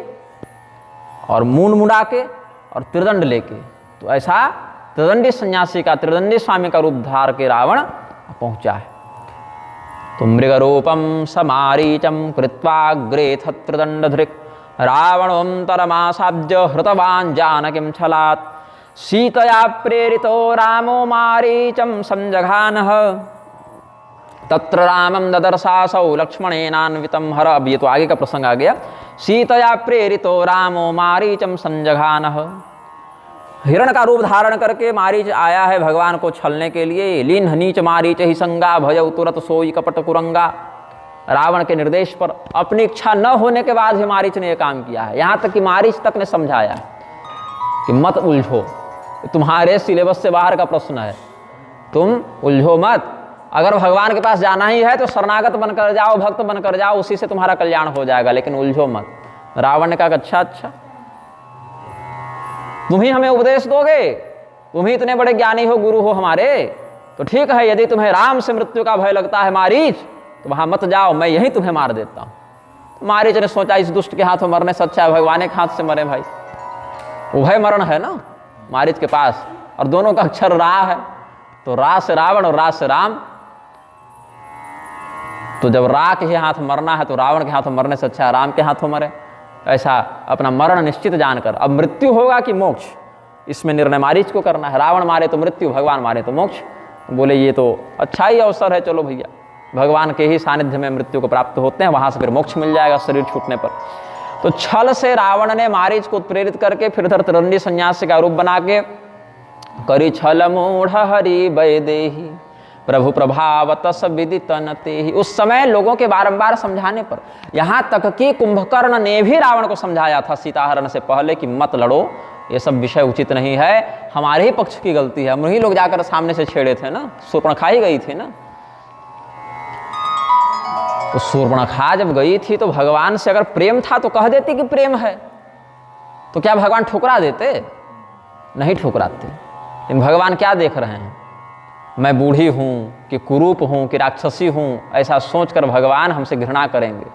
और मूंड मुड़ा के और त्रिदंड लेके, तो ऐसा त्रिदंडी सन्यासी का, त्रिदंडी स्वामी का रूप धार के रावण पहुंचा है। तो मृग रूपम समारीचम कृत्वाग्रेथ त्रिदंड धृक, रावणोऽन्तरमासाद्य हृतवान् जानकीं छलात्। सीतया प्रेरितो रामो मारीचं संजघानः, तत्र रामं ददर्शासौ लक्ष्मणेनान्वितं हर। अब ये तो आगे का प्रसंग आ गया। सीतया प्रेरितो रामो मारीचं संजघानः, हिरण का रूप धारण करके मारीच आया है भगवान को छलने के लिए। लीन्ह नीच मारीच ही संगा, भयउ तुरत सोई कपट कुरंगा। रावण के निर्देश पर अपनी इच्छा न होने के बाद भी मारीच ने यह काम किया है। यहाँ तक कि मारीच तक ने समझाया कि मत उलझो, तुम्हारे सिलेबस से बाहर का प्रश्न है, तुम उलझो मत। अगर भगवान के पास जाना ही है तो शरणागत बनकर जाओ, भक्त बनकर जाओ, उसी से तुम्हारा कल्याण हो जाएगा, लेकिन उलझो मत। रावण ने कहा अच्छा अच्छा, तुम ही हमें उपदेश दोगे, तुम ही इतने बड़े ज्ञानी हो, गुरु हो हमारे, तो ठीक है, यदि तुम्हें राम से मृत्यु का भय लगता है मारीच, तो वहां मत जाओ, मैं यही तुम्हें मार देता हूं। मारीच ने सोचा इस दुष्ट के हाथों मरने से अच्छा है भगवान के हाथ से मरे भाई, उभय मरण है ना मारीच के पास, और दोनों का अक्षर रा है, तो रा से रावण और रा से राम। तो जब रा के हाथ मरना है तो रावण के हाथों मरने से अच्छा है राम के हाथों मरे। ऐसा अपना मरण निश्चित जानकर, अब मृत्यु होगा कि मोक्ष, इसमें निर्णय मारीच को करना है। रावण मारे तो मृत्यु, भगवान मारे तो मोक्ष। बोले ये तो अच्छा ही अवसर है, चलो भैया, भगवान के ही सानिध्य में मृत्यु को प्राप्त होते हैं, वहां से फिर मोक्ष मिल जाएगा शरीर छूटने पर। तो छल से रावण ने मारीच को प्रेरित करके फिर इधर त्रिदंडी सन्यासी का रूप बना के करी छल मूढ़ हरि वैदेही प्रभु प्रभाव तस विदित नते ही। उस समय लोगों के बारंबार समझाने पर, यहां तक कि कुंभकर्ण ने भी रावण को समझाया था सीताहरण से पहले कि मत लड़ो, ये सब विषय उचित नहीं है, हमारे ही पक्ष की गलती है, हम ही लोग जाकर सामने से छेड़े थे ना, शूर्पणखा ही गई थी ना। तो शूर्पणखा जब गई थी तो भगवान से अगर प्रेम था तो कह देती कि प्रेम है, तो क्या भगवान ठुकरा देते? नहीं ठुकराते। लेकिन भगवान क्या देख रहे हैं, मैं बूढ़ी हूँ कि कुरूप हूँ कि राक्षसी हूँ, ऐसा सोचकर भगवान हमसे घृणा करेंगे।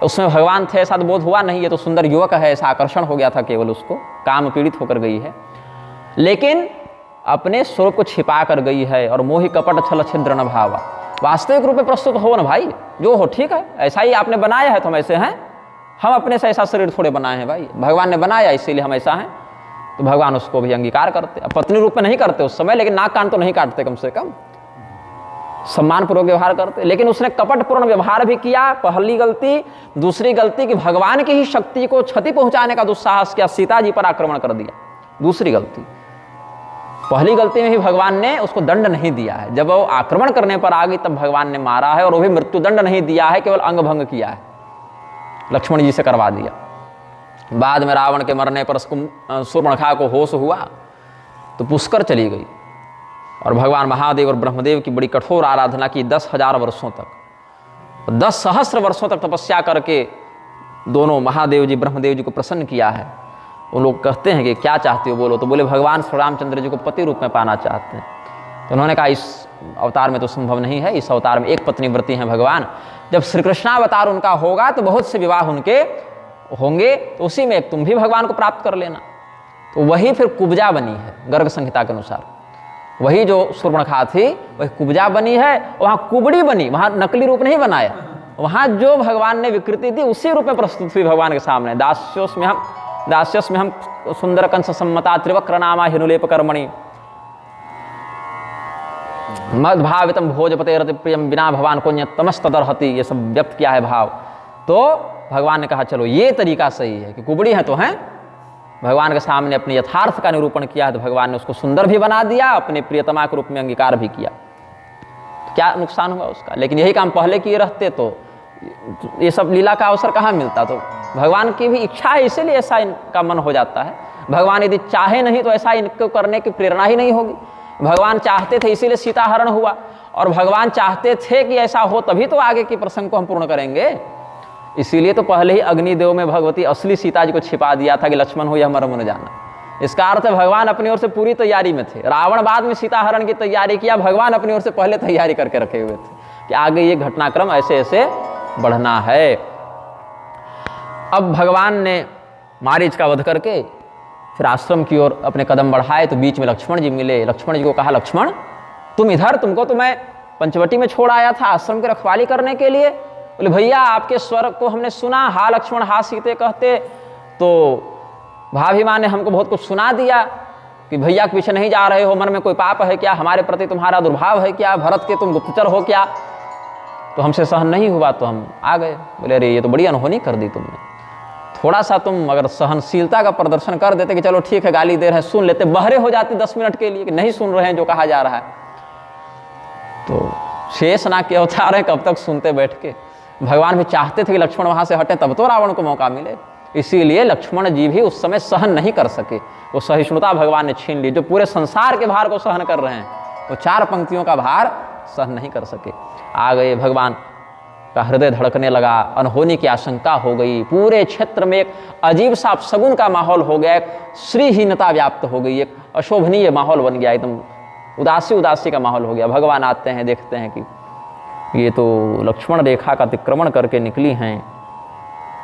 उसमें भगवान थे ऐसा तो बोध हुआ नहीं, ये तो सुंदर युवक है, ऐसा आकर्षण हो गया था केवल उसको, काम पीड़ित होकर गई है, लेकिन अपने स्वरूप को छिपा कर गई है। और मोहि कपट छल छिद्र न भावा, वास्तविक रूप में प्रस्तुत हो ना भाई, जो हो ठीक है, ऐसा ही आपने बनाया है तो हम ऐसे हैं, हम अपने से ऐसा शरीर थोड़े बनाए हैं भाई, भगवान ने बनाया इसीलिए हम ऐसा हैं। तो भगवान उसको भी अंगीकार करते, अब पत्नी रूप में नहीं करते उस समय, लेकिन नाक कान तो नहीं काटते, कम से कम सम्मानपूर्वक व्यवहार करते। लेकिन उसने कपटपूर्ण व्यवहार भी किया, पहली गलती। दूसरी गलती कि भगवान की ही शक्ति को क्षति पहुंचाने का दुस्साहस किया, सीता जी पर आक्रमण कर दिया, दूसरी गलती। पहली गलती में ही भगवान ने उसको दंड नहीं दिया है, जब वो आक्रमण करने पर आ गई तब भगवान ने मारा है, और वो भी मृत्युदंड नहीं दिया है, केवल अंग भंग किया है, लक्ष्मण जी से करवा दिया। बाद में रावण के मरने पर शूर्पणखा को होश हुआ तो पुष्कर चली गई, और भगवान महादेव और ब्रह्मदेव की बड़ी कठोर आराधना की 10,000 वर्षों तक, 10 सहस्र वर्षों तक तपस्या करके दोनों महादेव जी ब्रह्मदेव जी को प्रसन्न किया है। वो लोग कहते हैं कि क्या चाहते हो बोलो, तो बोले भगवान श्री रामचंद्र जी को पति रूप में पाना चाहते हैं। तो उन्होंने कहा इस अवतार में तो संभव नहीं है, इस अवतार में एक पत्नी व्रती हैं भगवान, जब श्री कृष्णावतार उनका होगा तो बहुत से विवाह उनके होंगे, तो उसी में एक तुम भी भगवान को प्राप्त कर लेना। तो वही फिर कुब्जा बनी है गर्ग संहिता के अनुसार, वही जो शूर्पणखा थी वही कुब्जा बनी है, वहाँ कुबड़ी बनी, वहाँ नकली रूप नहीं बनाया, वहाँ जो भगवान ने विकृति दी उसी रूप में प्रस्तुत हुई भगवान के सामने। दास्यस में हम सुंदर कंस सम्मता त्रिवक्र नामा हिनुलेप कर्मणि मद भावितम भोजपते रति प्रियम बिना भगवान को तमस्तदर्हति, ये सब व्यक्त किया है भाव। तो भगवान ने कहा चलो ये तरीका सही है कि कुबड़ी है तो हैं, भगवान के सामने अपने यथार्थ का निरूपण किया है, तो भगवान ने उसको सुंदर भी बना दिया, अपने प्रियतमा के रूप में अंगीकार भी किया। तो क्या नुकसान हुआ उसका? लेकिन यही काम पहले किए रहते तो ये सब लीला का अवसर कहाँ मिलता। तो भगवान की भी इच्छा है, इसीलिए ऐसा इनका मन हो जाता है। भगवान यदि चाहे नहीं तो ऐसा इनको करने की प्रेरणा ही नहीं होगी। भगवान चाहते थे इसीलिए सीता हरण हुआ, और भगवान चाहते थे कि ऐसा हो तभी तो आगे के प्रसंग को हम पूर्ण करेंगे। इसीलिए तो पहले ही अग्निदेव में भगवती असली सीता जी को छिपा दिया था कि लक्ष्मण हो यह मर्म न जाना। इसका अर्थ है भगवान अपनी ओर से पूरी तैयारी में थे। रावण बाद में सीता हरण की तैयारी किया, भगवान अपनी ओर से पहले तैयारी करके रखे हुए थे कि आगे ये घटनाक्रम ऐसे ऐसे बढ़ना है। अब भगवान ने मारीच का वध करके फिर आश्रम की ओर अपने कदम बढ़ाए, तो बीच में लक्ष्मण जी मिले। लक्ष्मण जी को कहा लक्ष्मण तुम इधर, तुमको तो मैं पंचवटी में छोड़ आया था आश्रम की रखवाली करने के लिए। बोले भैया आपके स्वर को हमने सुना, हा लक्ष्मण हा सीते कहते, तो भाभी माँ ने हमको बहुत कुछ सुना दिया कि भैया के पीछे नहीं जा रहे हो, मन में कोई पाप है क्या, हमारे प्रति तुम्हारा दुर्भाव है क्या, भरत के तुम गुप्तचर हो क्या। तो हमसे सहन नहीं हुआ तो हम आ गए। बोले अरे ये तो बड़ी अनहोनी कर दी तुमने, थोड़ा सा तुम अगर सहनशीलता का प्रदर्शन कर देते कि चलो ठीक है गाली दे रहे हैं सुन लेते, बहरे हो जाते 10 मिनट के लिए कि नहीं सुन रहे हैं जो कहा जा रहा है। तो शेष नाग के अवतार है, कब तक सुनते बैठ के। भगवान भी चाहते थे कि लक्ष्मण वहां से हटे तब तो रावण को मौका मिले, इसीलिए लक्ष्मण जी भी उस समय सहन नहीं कर सके। वो सहिष्णुता भगवान ने छीन ली। जो पूरे संसार के भार को सहन कर रहे हैं वो 4 पंक्तियों का भार सहन नहीं कर सके। आ गए, भगवान का हृदय धड़कने लगा, अनहोनी की आशंका हो गई, पूरे क्षेत्र में एक अजीब सा अपशगुन का माहौल हो गया, एक श्रीहीनता व्याप्त हो गई, एक अशोभनीय माहौल बन गया, एकदम उदासी का माहौल हो गया। भगवान आते हैं, देखते हैं कि ये तो लक्ष्मण रेखा का अतिक्रमण करके निकली हैं,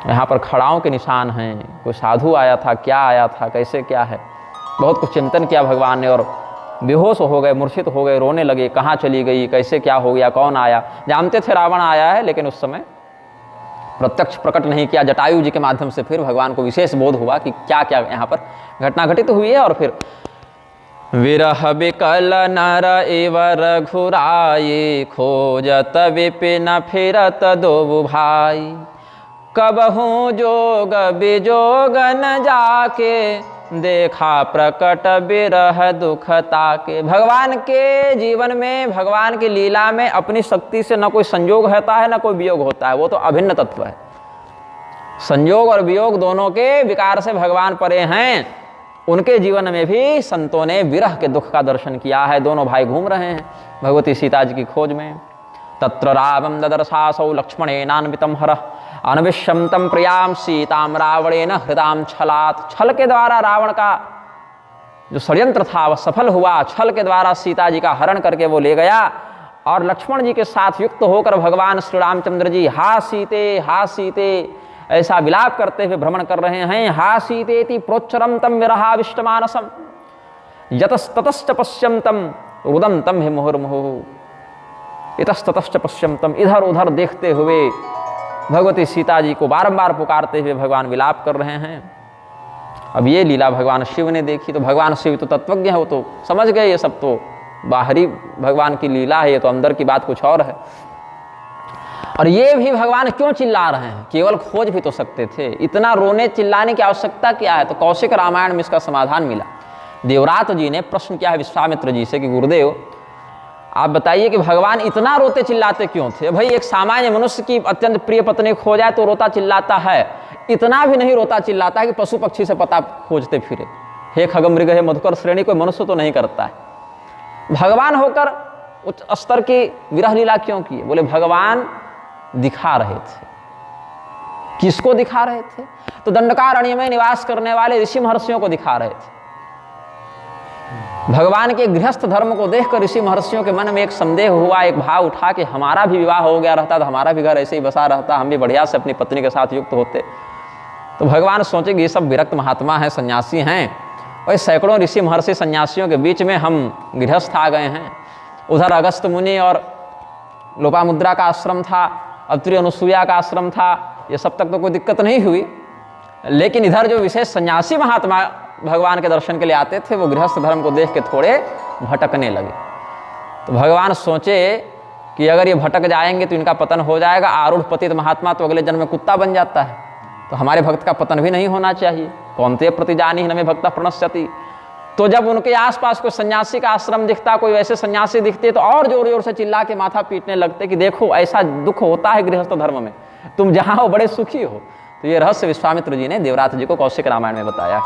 यहाँ पर खड़ाओं के निशान हैं, कोई साधु आया था, क्या आया था, कैसे क्या है। बहुत कुछ चिंतन किया भगवान ने और बेहोश हो गए, मूर्छित हो गए, रोने लगे, कहाँ चली गई, कैसे क्या हो गया, कौन आया। जानते थे रावण आया है, लेकिन उस समय प्रत्यक्ष प्रकट नहीं किया। जटायु जी के माध्यम से फिर भगवान को विशेष बोध हुआ कि क्या क्या यहाँ पर घटना घटित हुई है। और फिर विरह विकल नर एव रघुराई, खोजत विपिन फिरत दो भाई, कबहू जोग बिजोग न जाके, देखा प्रकट विरह दुख ताके। भगवान के जीवन में, भगवान की लीला में अपनी शक्ति से न कोई संयोग होता है न कोई वियोग होता है, वो तो अभिन्न तत्व है। संयोग और वियोग दोनों के विकार से भगवान परे हैं। उनके जीवन में भी संतों ने विरह के दुख का दर्शन किया है। दोनों भाई घूम रहे हैं भगवती सीता जी की खोज में। तत्र रावं ददर्शासौ लक्ष्मणेनान्वितं हरः, अनविश्यं तं प्रियां सीतां रावणेन हृदां छलात्। छल के द्वारा रावण का जो षड्यंत्र था वह सफल हुआ। छल के द्वारा सीता जी का हरण करके वो ले गया और लक्ष्मण जी के साथ युक्त होकर भगवान श्री रामचंद्र जी हा सीते ऐसा विलाप करते हुए भ्रमण कर रहे हैं। हा सीतेति प्रोच्चरम तम विरहाविष्टमानसम यतस्ततश्च पश्यन्तम रुदन्तं हि मुहुर्मुहुः। इतस्ततश्च पश्यन्तम, इधर उधर देखते हुए भगवती सीता जी को बारंबार पुकारते हुए भगवान विलाप कर रहे हैं। अब ये लीला भगवान शिव ने देखी, तो भगवान शिव तो तत्वज्ञ है, वो तो समझ गए ये सब तो बाहरी भगवान की लीला है, ये तो अंदर की बात कुछ और है। और ये भी भगवान क्यों चिल्ला रहे हैं, केवल खोज भी तो सकते थे, इतना रोने चिल्लाने की आवश्यकता क्या है। तो कौशिक रामायण में इसका समाधान मिला। देवरात जी ने प्रश्न किया है विश्वामित्र जी से कि गुरुदेव आप बताइए कि भगवान इतना रोते चिल्लाते क्यों थे। भाई एक सामान्य मनुष्य की अत्यंत प्रिय पत्नी खो जाए तो रोता चिल्लाता है, इतना भी नहीं रोता चिल्लाता है कि पशु पक्षी से पता खोजते फिरे। हे खगमृग हे मधुकर श्रेणी कोई मनुष्य तो नहीं करता है। भगवान होकर उच्च स्तर की विरह लीला क्यों की। बोले भगवान दिखा रहे थे। किसको दिखा रहे थे? तो दंडकारण्य में निवास करने वाले ऋषि महर्षियों को दिखा रहे थे। भगवान के गृहस्थ धर्म को देखकर ऋषि महर्षियों के मन में एक संदेह हुआ, एक भाव उठा कि हमारा भी विवाह हो गया रहता तो हमारा भी घर ऐसे ही बसा रहता, हम भी बढ़िया से अपनी पत्नी के साथ युक्त होते। तो भगवान सोचे कि ये सब विरक्त महात्मा हैं, सन्यासी हैं, और सैकड़ों ऋषि महर्षि सन्यासियों के बीच में हम गृहस्थ आ गए हैं। उधर अगस्त मुनि और लोपामुद्रा का आश्रम था, अत्रि अनुसुईया का आश्रम था, ये सब तक तो कोई दिक्कत नहीं हुई। लेकिन इधर जो विशेष सन्यासी महात्मा भगवान के दर्शन के लिए आते थे वो गृहस्थ धर्म को देख के थोड़े भटकने लगे। तो भगवान सोचे कि अगर ये भटक जाएंगे तो इनका पतन हो जाएगा। आरूढ़ पतित महात्मा तो अगले जन्म में कुत्ता बन जाता है, तो हमारे भक्त का पतन भी नहीं होना चाहिए। कौनते प्रतिजानी न मे भक्ता प्रणश्यति। तो जब उनके आसपास कोई सन्यासी का आश्रम दिखता, कोई वैसे सन्यासी दिखते, तो और जोर जोर से चिल्ला के माथा पीटने लगते कि देखो ऐसा दुख होता है गृहस्थ धर्म में, तुम जहाँ हो बड़े सुखी हो। तो ये रहस्य विश्वामित्र जी ने देवरात जी को कौशिक रामायण में बताया।